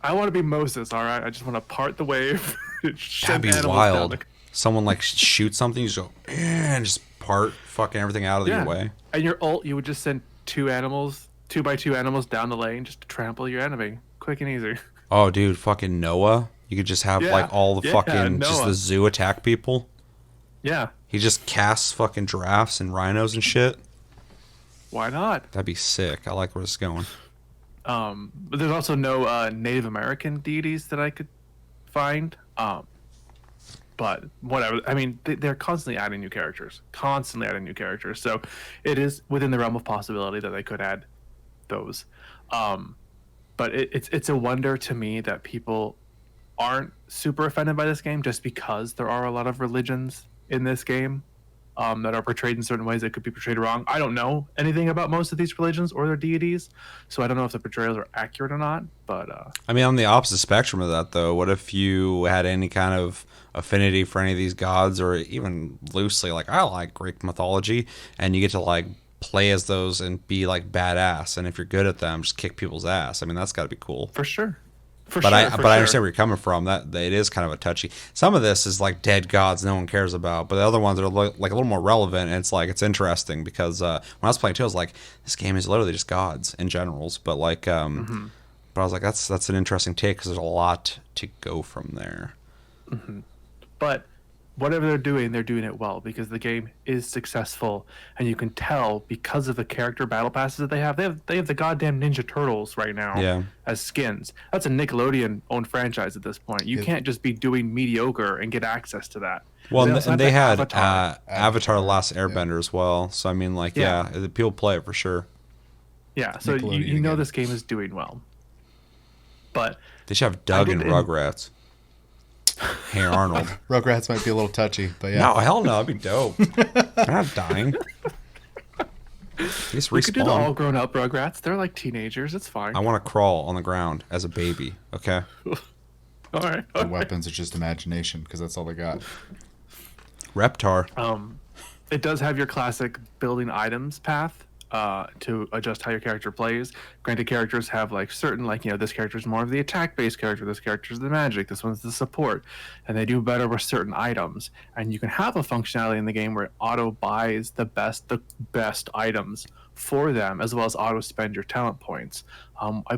I want to be Moses. All right, I just want to part the wave. That'd be wild. someone like shoots something, you just go and just part fucking everything out of your way. And your ult, you would just send 2x2 animals down the lane just to trample your enemy, quick and easy. Oh, dude, fucking Noah. You could just have like all the fucking just the zoo attack people. Yeah. He just casts fucking giraffes and rhinos and shit. Why not? That'd be sick. I like where it's going. But there's also no Native American deities that I could find. But whatever. I mean, they're constantly adding new characters. So it is within the realm of possibility that they could add those. But it's a wonder to me that people aren't super offended by this game just because there are a lot of religions in this game that are portrayed in certain ways that could be portrayed wrong. I don't know anything about most of these religions or their deities, so I don't know if the portrayals are accurate or not. But I mean, on the opposite spectrum of that, though, what if you had any kind of affinity for any of these gods, or even loosely, like I like Greek mythology, and you get to like play as those and be like badass, and if you're good at them, just kick people's ass. I mean, that's got to be cool. For sure. I understand where you're coming from. That it is kind of a touchy. Some of this is like dead gods no one cares about, but the other ones are like a little more relevant. And it's interesting because when I was playing too, I was like, this game is literally just gods in generals. But like, but I was like, that's an interesting take because there's a lot to go from there. But whatever they're doing it well because the game is successful, and you can tell because of the character battle passes that they have. They have the goddamn Ninja Turtles right now as skins. That's a Nickelodeon-owned franchise at this point. You can't just be doing mediocre and get access to that. Well, and they had Avatar: The Last Airbender as well. So I mean, like, people play it for sure. Yeah, so you know this game is doing well. But they should have Doug and Rugrats. Hey Arnold. Rugrats might be a little touchy, but yeah. No, hell no, that'd be dope. They're not dying. Just we could do the all grown up Rugrats. They're like teenagers. It's fine. I want to crawl on the ground as a baby. Okay. All right. The weapons are just imagination because that's all they got. Reptar. It does have your classic building items path to adjust how your character plays. Granted, characters have like certain, like, you know, this character is more of the attack-based character, this character is the magic, this one's the support, and they do better with certain items. And you can have a functionality in the game where it auto buys the best items for them, as well as auto spend your talent points,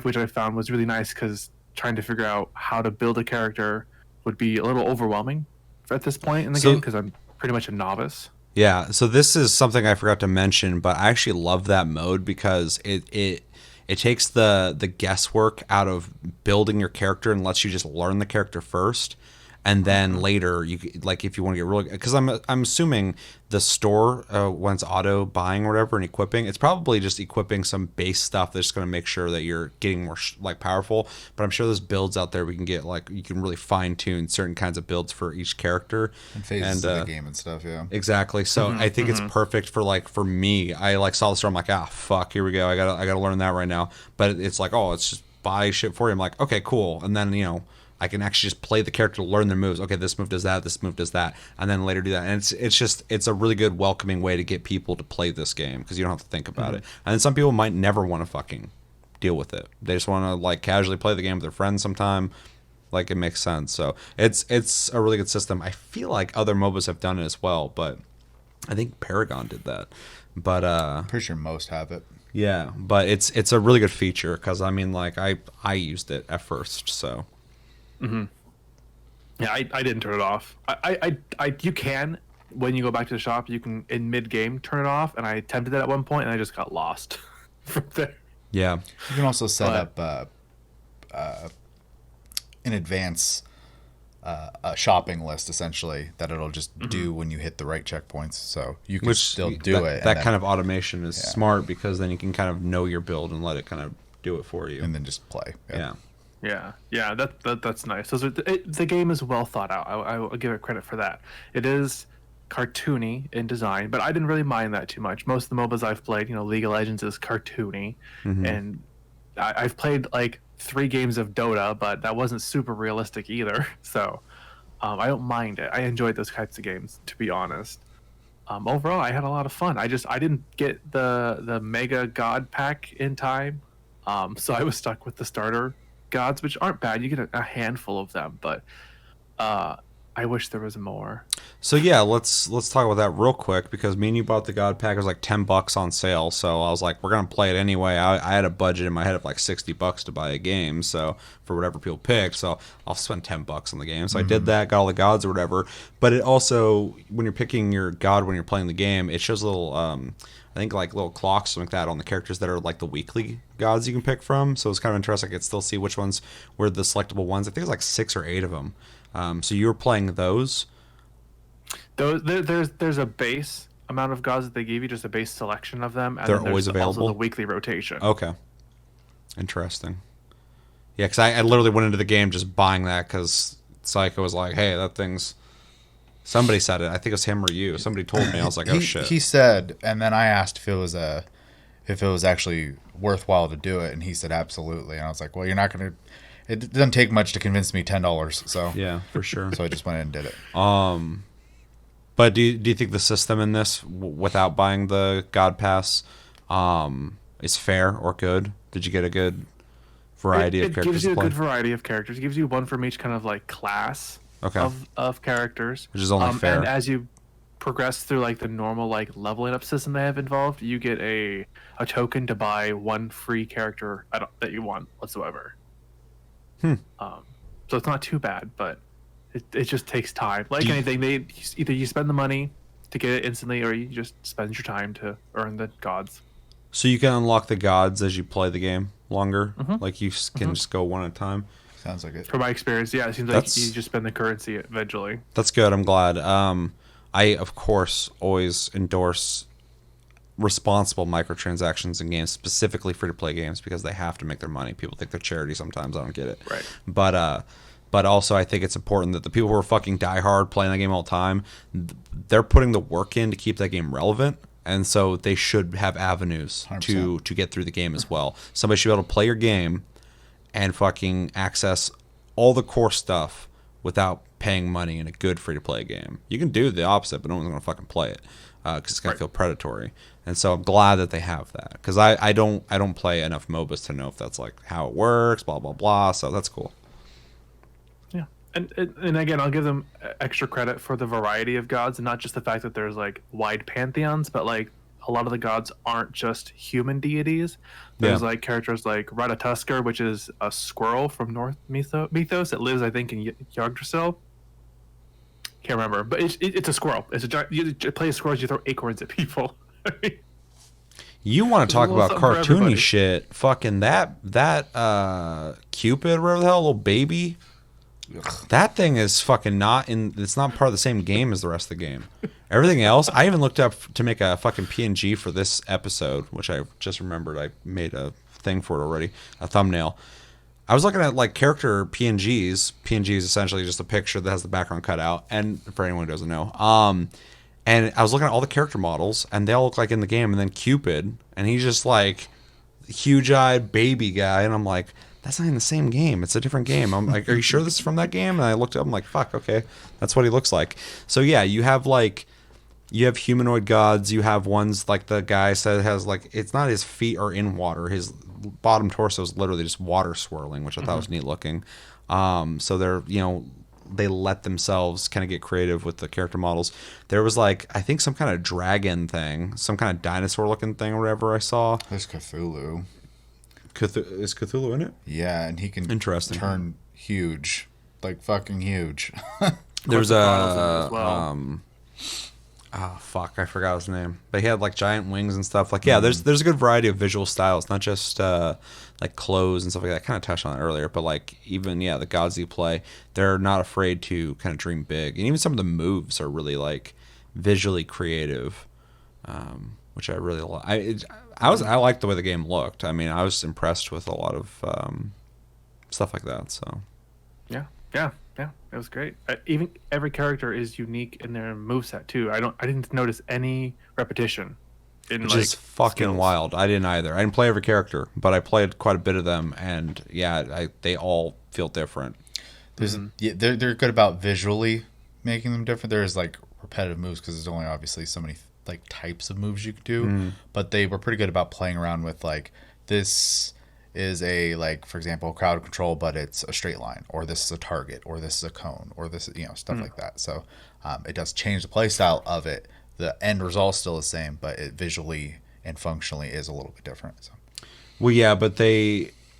which I found was really nice because trying to figure out how to build a character would be a little overwhelming at this point in the game because I'm pretty much a novice. Yeah, so this is something I forgot to mention, but I actually love that mode because it takes the guesswork out of building your character and lets you just learn the character first, and then later you like if you want to get really, because I'm assuming the store when it's auto buying or whatever and equipping, it's probably just equipping some base stuff that's going to make sure that you're getting more like powerful. But I'm sure there's builds out there we can get, like you can really fine tune certain kinds of builds for each character and phases of the game and stuff. Yeah, exactly. So I think it's perfect for me. I like saw the store. I'm like, fuck, here we go. I gotta learn that right now. But it's like, it's just buy shit for you. I'm like, okay, cool. And then I can actually just play the character to learn their moves. Okay, this move does that, this move does that, and then later do that. And it's a really good welcoming way to get people to play this game because you don't have to think about it. And then some people might never want to fucking deal with it. They just want to like casually play the game with their friends sometime. Like it makes sense. So it's a really good system. I feel like other MOBAs have done it as well, but I think Paragon did that. But I'm pretty sure most have it. Yeah, but it's a really good feature because I mean like I used it at first, so. Yeah, I didn't turn it off. You can, when you go back to the shop, you can in mid game turn it off, and I attempted that at one point and I just got lost from there. Yeah, you can also set up in advance a shopping list essentially that it'll just do when you hit the right checkpoints, so you can still do it. That kind of automation is smart because then you can kind of know your build and let it kind of do it for you, and then just play. Yeah, that's nice. The game is well thought out. I will give it credit for that. It is cartoony in design, but I didn't really mind that too much. Most of the MOBAs I've played, League of Legends is cartoony, and I've played like 3 games of Dota, but that wasn't super realistic either. So I don't mind it. I enjoyed those types of games, to be honest. Overall, I had a lot of fun. I didn't get the Mega God pack in time, so I was stuck with the starter gods, which aren't bad. You get a handful of them, but I wish there was more. So yeah, let's talk about that real quick because me and you bought the God Pack. It was like $10 on sale, so I was like, we're gonna play it anyway. I had a budget in my head of like $60 to buy a game, so for whatever people pick, so I'll spend $10 on the game. So I did that, got all the gods or whatever. But it also, when you're picking your god when you're playing the game, it shows little I think like little clocks like that on the characters that are like the weekly gods you can pick from. So it's kind of interesting. I could still see which ones were the selectable ones. I think it's like 6 or 8 of them. So you were playing those. There's a base amount of gods that they give you, just a base selection of them. And They're then there's always available? Also the weekly rotation. Okay. Interesting. Yeah, because I literally went into the game just buying that because Psycho was like, hey, that thing's... Somebody said it. I think it was him or you. Somebody told me. I was like, oh, shit. He said, and then I asked if it was actually worthwhile to do it, and he said absolutely. And I was like, well, you're not going to... It doesn't take much to convince me $10, so... Yeah, for sure. So I just went in and did it. But do you think the system in this, without buying the God Pass, is fair or good? Did you get a good variety of characters It gives you to play? a good variety of characters. It gives you one from each kind of like class of characters. Which is only fair. And as you progress through like the normal like leveling up system they have involved, you get a token to buy one free character that you want whatsoever. So it's not too bad, but it just takes time. Like anything, either you spend the money to get it instantly, or you just spend your time to earn the gods. So you can unlock the gods as you play the game longer? Like you can just go one at a time? Sounds like it. From my experience, yeah, it seems like you just spend the currency eventually. That's good. I'm glad. I, of course, always endorse responsible microtransactions in games, specifically free-to-play games, because they have to make their money. People think they're charity sometimes. I don't get it. Right. But also I think it's important that the people who are fucking diehard playing that game all the time, they're putting the work in to keep that game relevant. And so they should have avenues 100%. to get through the game as well. Somebody should be able to play your game and fucking access all the core stuff without paying money in a good free-to-play game. You can do the opposite, but no one's going to fucking play it because it's going to feel predatory. And so I'm glad that they have that because I don't play enough MOBAs to know if that's like how it works, blah, blah, blah. So that's cool. Yeah. And again, I'll give them extra credit for the variety of gods and not just the fact that there's like wide pantheons, but like a lot of the gods aren't just human deities. There's like characters like Ratatoskr, which is a squirrel from North Mythos. It lives, I think, in Yggdrasil. Can't remember, but it's a squirrel. It's a giant, you play as squirrels, you throw acorns at people. You want to talk about something for cartoony everybody. shit? Fucking that Cupid, whatever the hell, little baby. That thing is fucking not in. It's not part of the same game as the rest of the game. Everything else, I even looked up to make a fucking PNG for this episode, which I just remembered. I made a thing for it already, a thumbnail. I was looking at like character PNGs. PNG is essentially just a picture that has the background cut out. And for anyone who doesn't know, and I was looking at all the character models, and they all look like in the game. And then Cupid, and he's just like huge-eyed baby guy, and I'm like, that's not in the same game. It's a different game. I'm like, are you sure this is from that game? And I looked up, I'm like, fuck, okay, that's what he looks like. So yeah, you have humanoid gods. You have ones like the guy said has like, it's not his feet are in water. His bottom torso is literally just water swirling, which I thought was neat looking. So they're, they let themselves kind of get creative with the character models. There was like, I think some kind of dragon thing, some kind of dinosaur looking thing or whatever I saw. There's Cthulhu. Is Cthulhu in it? Yeah, and he can turn huge. Like fucking huge. There's as well. Oh fuck, I forgot his name. But he had like giant wings and stuff. Like, yeah, there's a good variety of visual styles, not just like clothes and stuff like that. I kind of touched on it earlier, but like even the gods you play, they're not afraid to kind of dream big, and even some of the moves are really like visually creative, which I really like. I liked the way the game looked. I mean, I was impressed with a lot of stuff like that. So Yeah, it was great. Even every character is unique in their moveset too. I didn't notice any repetition. Which is fucking skills. wild. I didn't either. I didn't play every character, but I played quite a bit of them, and yeah, they all feel different. They're good about visually making them different. There's like repetitive moves because there's only obviously so many like types of moves you could do, but they were pretty good about playing around with like this is a, like, for example, crowd control, but it's a straight line, or this is a target, or this is a cone, or this, stuff like that. So it does change the play style of it. The end result's still the same, but it visually and functionally is a little bit different. So. Well, yeah, but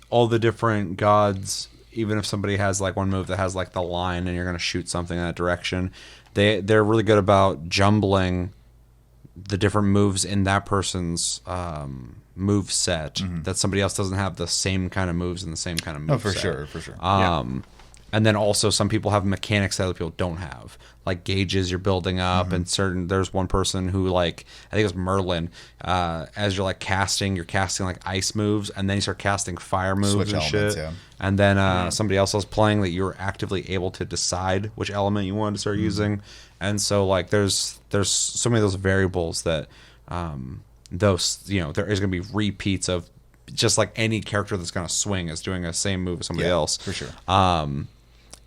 all the different gods, even if somebody has like one move that has like the line and you're going to shoot something in that direction, they're really good about jumbling the different moves in that person's move set that somebody else doesn't have the same kind of moves and the same kind of move For set. sure, for sure. And then also some people have mechanics that other people don't have, like gauges you're building up, and there's one person who, like, I think it was Merlin, as you're like casting, you're casting like ice moves, and then you start casting fire moves Switch and elements, shit. yeah. And then somebody else was playing that you were actively able to decide which element you wanted to start using. And so like there's so many of those variables that there is going to be repeats of just like any character that's going to swing is doing the same move as somebody else. For sure.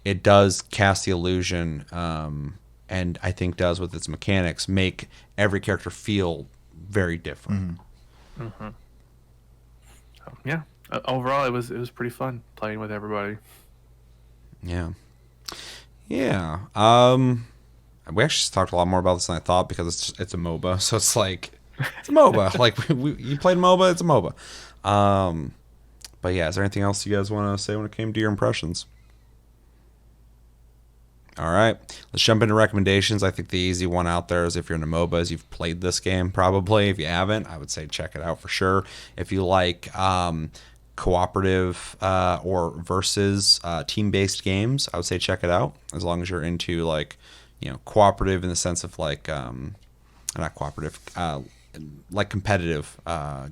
It does cast the illusion, and I think does with its mechanics make every character feel very different. Yeah. Overall, it was pretty fun playing with everybody. Yeah. Yeah. We actually talked a lot more about this than I thought because it's a MOBA, so it's like it's a MOBA. Like you played MOBA, it's a MOBA. But yeah, is there anything else you guys want to say when it came to your impressions? All right, let's jump into recommendations. I think the easy one out there is if you're into MOBAs, you've played this game probably. If you haven't, I would say check it out for sure. If you like cooperative or versus team-based games, I would say check it out. As long as you're into like cooperative in the sense of like not cooperative, like competitive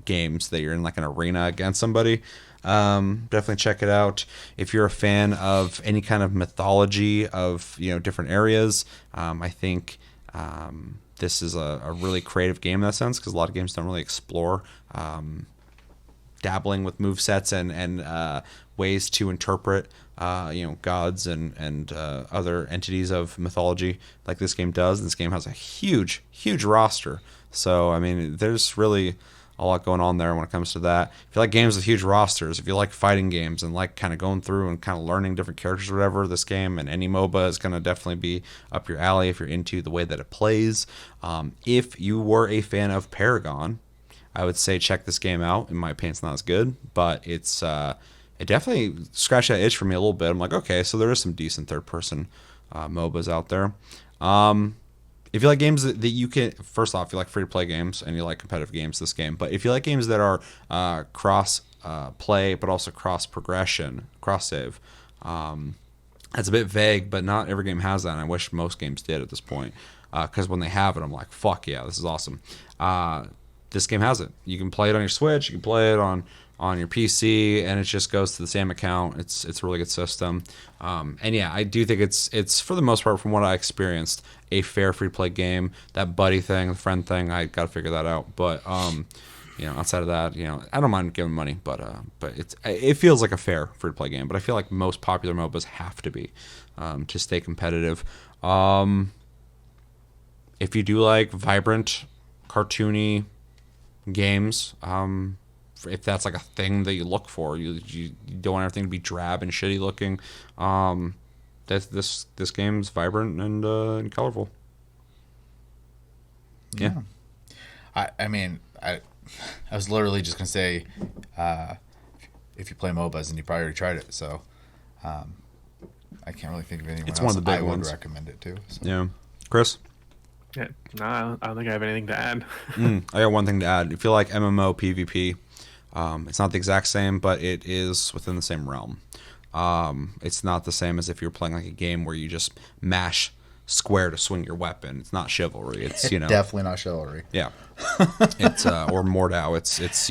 games that you're in like an arena against somebody. Definitely check it out. If you're a fan of any kind of mythology of different areas, I think this is a really creative game in that sense, because a lot of games don't really explore dabbling with move sets and ways to interpret gods and other entities of mythology like this game does. This game has a huge roster, so I mean there's really a lot going on there when it comes to that. If you like games with huge rosters, if you like fighting games and like kind of going through and kind of learning different characters or whatever, this game and any MOBA is going to definitely be up your alley if you're into the way that it plays. If you were a fan of Paragon, I would say check this game out. In my opinion, it's not as good, but it definitely scratched that itch for me a little bit. I'm like, okay, so there is some decent third-person MOBAs out there. If you like games that you can, first off, if you like free-to-play games and you like competitive games, this game. But if you like games that are cross-play but also cross-progression, cross-save, that's a bit vague, but not every game has that, and I wish most games did at this point. Because when they have it, I'm like, fuck yeah, this is awesome. This game has it. You can play it on your Switch, you can play it on your PC, and it just goes to the same account. It's a really good system. And yeah, I do think it's for the most part, from what I experienced, a fair free play game. That buddy thing, the friend thing, I got to figure that out. But outside of that, I don't mind giving money, but it feels like a fair free play game. But I feel like most popular MOBAs have to be to stay competitive. If you do like vibrant, cartoony games, if that's like a thing that you look for, you don't want everything to be drab and shitty looking. This game's vibrant and colorful. Yeah. I mean, I was literally just gonna say, if you play MOBAs, and you probably already tried it, so I can't really think of anyone It's else one of the big I ones. would recommend it to. So. Yeah, Chris. Yeah, no, I don't think I have anything to add. I got one thing to add. If you like MMO PvP, it's not the exact same, but it is within the same realm. It's not the same as if you're playing like a game where you just mash square to swing your weapon. It's not chivalry. It's Definitely not chivalry. Yeah. It's or Mordau. It's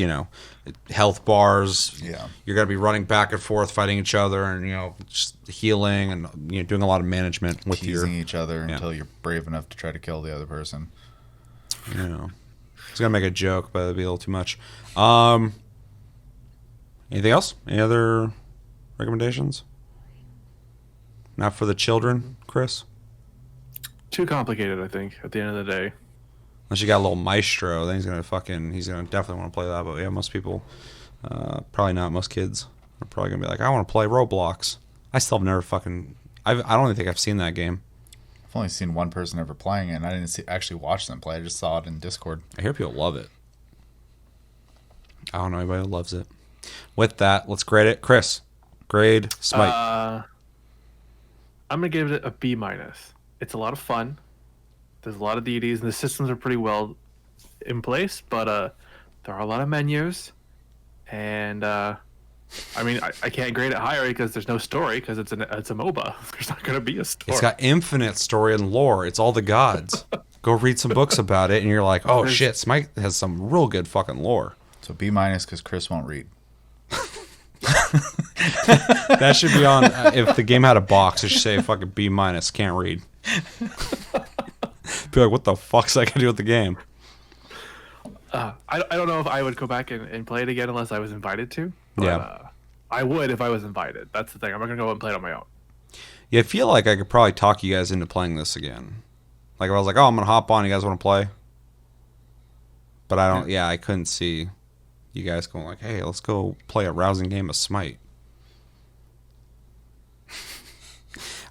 health bars. Yeah. You're gonna be running back and forth, fighting each other, and just healing and doing a lot of management with teasing each other yeah. until you're brave enough to try to kill the other person. I was gonna make a joke, but it'd be a little too much. Anything else? Any other recommendations? Not for the children, Chris? Too complicated, I think, at the end of the day. Unless you got a little maestro, then he's gonna definitely want to play that. But yeah, most people Probably not. Most kids are probably gonna be like, I want to play Roblox. I still have never fucking. I don't even think I've seen that game. I've only seen one person ever playing it, and I didn't actually watch them play. I just saw it in Discord. I hear people love it. I don't know anybody who loves it. With that, let's grade it. Chris, grade Smite. I'm gonna give it a B minus. It's a lot of fun. There's a lot of deities, and the systems are pretty well in place. But there are a lot of menus, and I mean, I can't grade it higher because there's no story because it's a MOBA. There's not gonna be a story. It's got infinite story and lore. It's all the gods. Go read some books about it, and you're like, oh shit, Smite has some real good fucking lore. So B minus because Chris won't read. That should be on. If the game had a box, it should say fucking B minus. Can't read. Be like, what the fuck's that gonna do with the game? I don't know if I would go back and play it again unless I was invited to. But, Yeah. I would if I was invited. That's the thing. I'm not gonna go and play it on my own. Yeah, I feel like I could probably talk you guys into playing this again. Like if I was like, oh, I'm gonna hop on. You guys want to play? But I don't. Yeah, I couldn't see you guys going like, hey, let's go play a rousing game of Smite.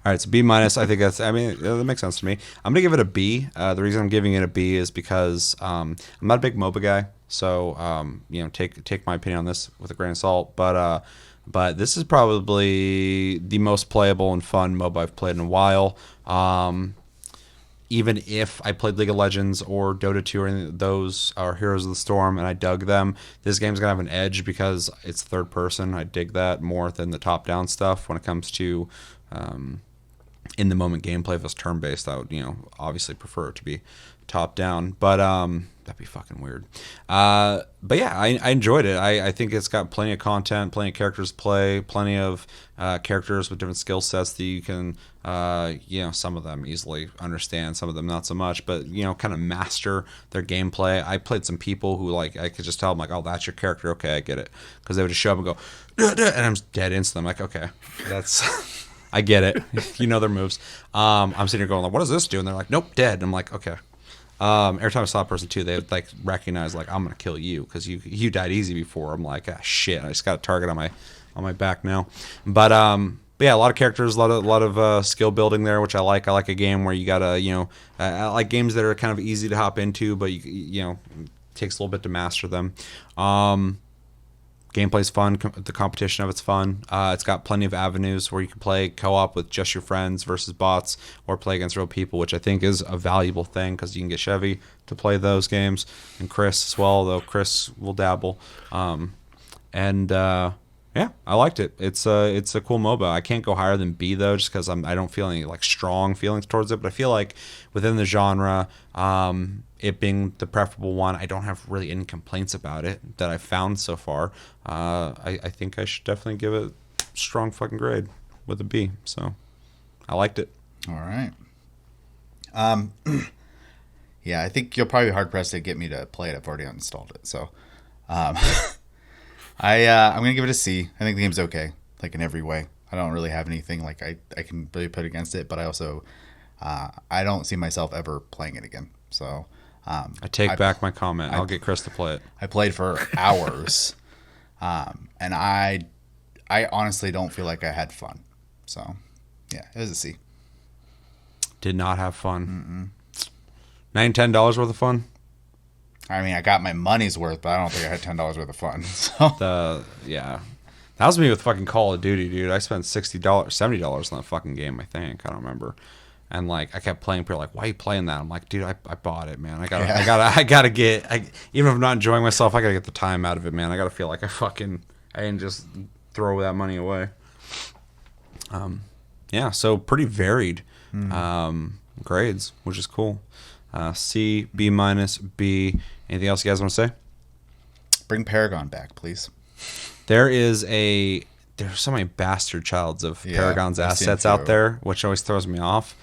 All right, so B minus. I think that's. I mean, that makes sense to me. I'm gonna give it a B. The reason I'm giving it a B is because I'm not a big MOBA guy, so take my opinion on this with a grain of salt. But this is probably the most playable and fun MOBA I've played in a while. Even if I played League of Legends or Dota 2 or any of those or Heroes of the Storm and I dug them, this game's gonna have an edge because it's third person. I dig that more than the top down stuff when it comes to in the moment gameplay. If it's turn based, I would obviously prefer it to be top down, but that'd be fucking weird. But yeah, I enjoyed it. I think it's got plenty of content, plenty of characters to play, plenty of characters with different skill sets that you can some of them easily understand, some of them not so much, but kind of master their gameplay. I played some people who like I could just tell them like, oh, that's your character, okay, I get it, because they would just show up and go duh, duh, and I'm dead instantly. I'm like, okay, that's I get it. Their moves. I'm sitting here going like, what does this do? And they're like, nope, dead. And I'm like, okay. Every time I saw a person too, they would like recognize like, I'm gonna kill you because you died easy before. I'm like, ah, shit, I just got a target on my back now. But yeah, a lot of characters, a lot of skill building there, which I like. I like a game where you gotta I like games that are kind of easy to hop into, but it takes a little bit to master them. Gameplay's fun. The competition of it's fun. It's got plenty of avenues where you can play co-op with just your friends versus bots, or play against real people, which I think is a valuable thing because you can get Chevy to play those games and Chris as well, though Chris will dabble. Yeah, I liked it. It's a cool MOBA. I can't go higher than B though, just because I don't feel any like strong feelings towards it. But I feel like within the genre, it being the preferable one, I don't have really any complaints about it that I've found so far. I think I should definitely give it a strong fucking grade with a B. So I liked it. All right. Yeah, I think you'll probably be hard pressed to get me to play it. I've already uninstalled it, so I'm gonna give it a C. I think the game's okay, like in every way. I don't really have anything like I can really put against it, but I also I don't see myself ever playing it again. So I take back my comment. I'll get Chris to play it. I played for hours, and I honestly don't feel like I had fun. So yeah, it was a C. Did not have fun. $9-10 worth of fun. I mean, I got my money's worth, but I don't think I had $10 worth of fun. So Yeah, that was me with fucking Call of Duty, dude. I spent $70 on that fucking game. I think I don't remember. And like I kept playing. People were like, "Why are you playing that?" I'm like, "Dude, I bought it, man. I gotta get. Even if I'm not enjoying myself, I gotta get the time out of it, man. I gotta feel like I didn't just throw that money away." Yeah, so pretty varied grades, which is cool. C, B minus, B. Anything else you guys want to say? Bring Paragon back, please. There's so many bastard childs of Paragon's assets out there, which always throws me off.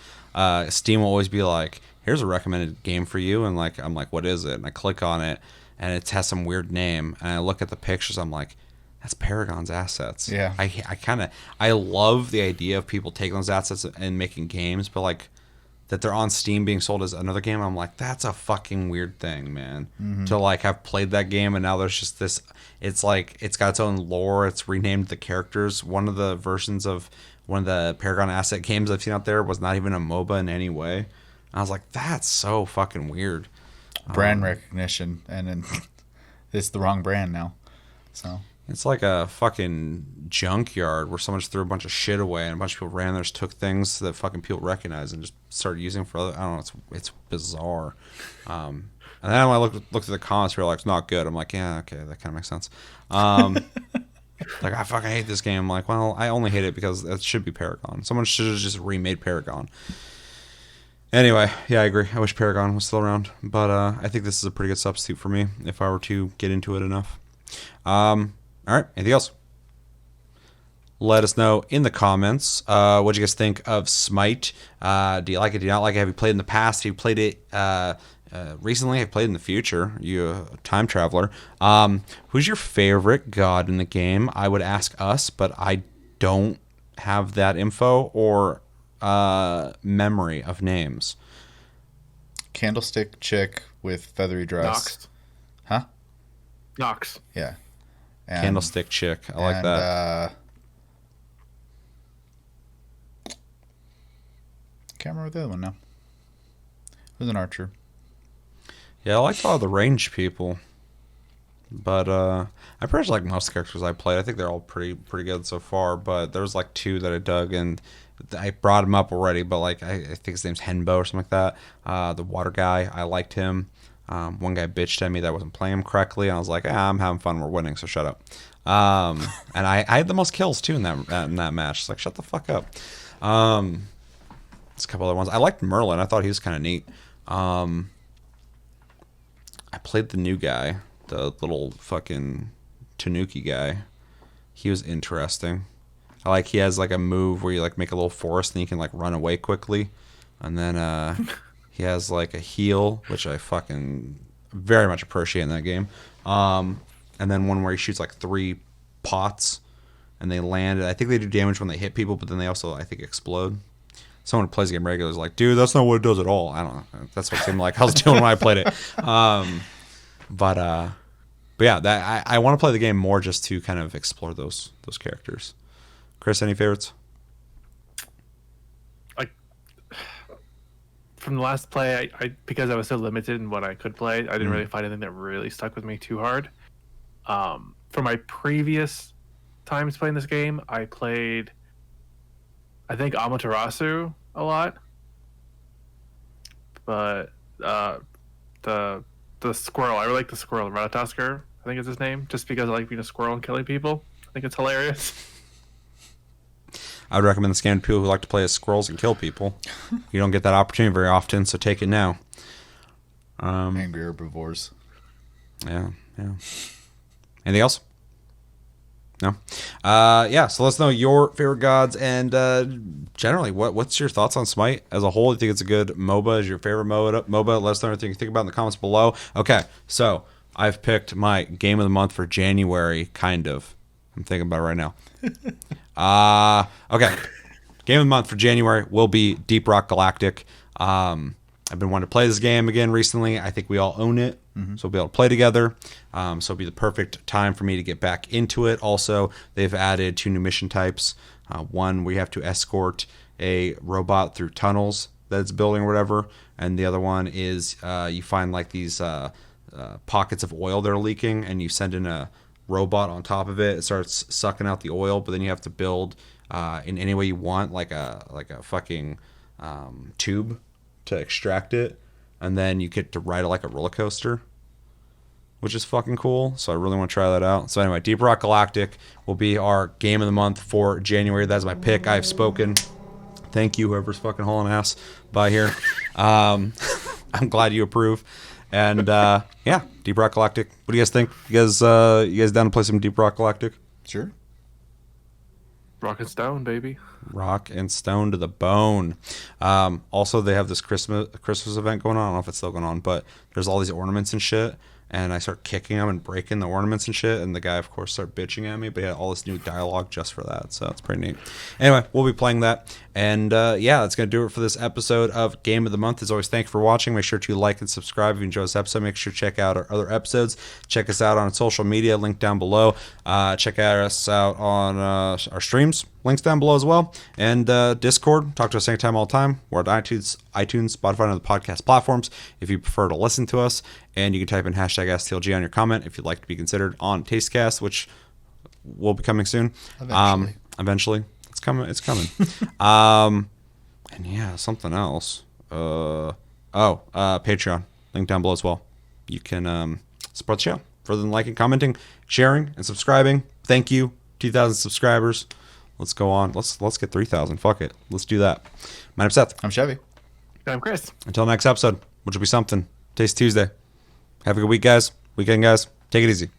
Steam will always be like, here's a recommended game for you, and like I'm like, what is it? And I click on it, and it has some weird name, and I look at the pictures, I'm like, that's Paragon's assets. Yeah. I love the idea of people taking those assets and making games, but like, that they're on Steam being sold as another game. I'm like, that's a fucking weird thing, man. To like have played that game and now there's just this. It's like it's got its own lore. It's renamed the characters. One of the versions of one of the Paragon Asset games I've seen out there was not even a MOBA in any way. I was like, that's so fucking weird. Brand recognition, and then it's the wrong brand now. So It's like a fucking junkyard where someone just threw a bunch of shit away and a bunch of people ran there, just took things that fucking people recognize and just started using for other. I don't know. It's bizarre. And then when I looked at the comments, we were like, it's not good. I'm like, yeah, okay, that kind of makes sense. Like, I fucking hate this game. I'm like, well, I only hate it because it should be Paragon. Someone should have just remade Paragon. Anyway, yeah, I agree. I wish Paragon was still around. But I think this is a pretty good substitute for me if I were to get into it enough. All right, anything else? Let us know in the comments. What do you guys think of Smite? Do you like it? Do you not like it? Have you played in the past? Have you played it recently? Have you played in the future? You a time traveler. Who's your favorite god in the game? I would ask us, but I don't have that info or memory of names. Candlestick chick with feathery dress. Nox. Huh? Nox. Yeah. And, Candlestick chick. I like that. Can't remember the other one now. It was an archer. Yeah, I liked all the ranged people. But I pretty much like most characters I played. I think they're all pretty good so far. But there was like two that I dug, and I brought him up already. But like I think his name's Henbo or something like that. The water guy, I liked him. One guy bitched at me that I wasn't playing him correctly. And I was like, I'm having fun. We're winning, so shut up. And I had the most kills too in that match. It's like, shut the fuck up. There's a couple other ones. I liked Merlin. I thought he was kind of neat. I played the new guy, the little fucking Tanuki guy. He was interesting. I like he has like a move where you like make a little forest and you can like run away quickly. And then he has like a heal, which I fucking very much appreciate in that game. And then one where he shoots like 3 pots and they land. I think they do damage when they hit people, but then they also, I think, explode. Someone who plays the game regularly is like, dude, that's not what it does at all. I don't know. That's what it seemed like I was doing when I played it. But yeah, that I want to play the game more just to kind of explore those characters. Chris, any favorites? Like from the last play, I because I was so limited in what I could play, I didn't really find anything that really stuck with me too hard. For my previous times playing this game, I played, I think, Amaterasu a lot, but the squirrel, I really like the squirrel, Ratatoskr, I think is his name, just because I like being a squirrel and killing people. I think it's hilarious. I would recommend this game to people who like to play as squirrels and kill people. You don't get that opportunity very often, so take it now. Angry herbivores. Yeah. Anything else? No. Yeah. So let us know your favorite gods and generally, what's your thoughts on Smite as a whole? You think it's a good MOBA? Is your favorite MOBA? Let us know everything you think about in the comments below. Okay. So I've picked my game of the month for January. Kind of. I'm thinking about it right now. Okay. Game of the month for January will be Deep Rock Galactic. I've been wanting to play this game again recently. I think we all own it, so we'll be able to play together. So it'll be the perfect time for me to get back into it. Also, they've added 2 new mission types. One, we have to escort a robot through tunnels that it's building or whatever. And the other one is you find like these pockets of oil that are leaking, and you send in a robot on top of it. It starts sucking out the oil, but then you have to build in any way you want, like a fucking tube to extract it, and then you get to ride it like a roller coaster, which is fucking cool. So I really want to try that out. So anyway, Deep Rock Galactic will be our game of the month for January. That's my pick. I've spoken. Thank you, whoever's fucking hauling ass by here. I'm glad you approve. And yeah, Deep Rock Galactic. What do you guys think? You guys down to play some Deep Rock Galactic? Sure. Rock and Stone, baby. Rock and Stone to the bone. Also, they have this Christmas event going on. I don't know if it's still going on, but there's all these ornaments and shit. and I start kicking them and breaking the ornaments and shit. And the guy, of course, started bitching at me, but he had all this new dialogue just for that. So it's pretty neat. Anyway, we'll be playing that. And yeah, that's going to do it for this episode of Game of the Month. As always, thank you for watching. Make sure to like and subscribe if you enjoyed this episode. Make sure to check out our other episodes. Check us out on social media, link down below. Check us out on our streams, links down below as well. And Discord, talk to us anytime, all the time. We're at iTunes, Spotify, and other podcast platforms if you prefer to listen to us. And you can type in hashtag STLG on your comment if you'd like to be considered on Tastecast, which will be coming soon. Eventually. It's coming. And yeah, something else. Patreon. Link down below as well. You can support the show further than liking, commenting, sharing, and subscribing. Thank you. 2,000 subscribers. Let's go on. Let's get 3,000. Fuck it. Let's do that. My name's Seth. I'm Chevy. And I'm Chris. Until next episode, which will be something. Taste Tuesday. Have a good week, guys. Weekend, guys. Take it easy.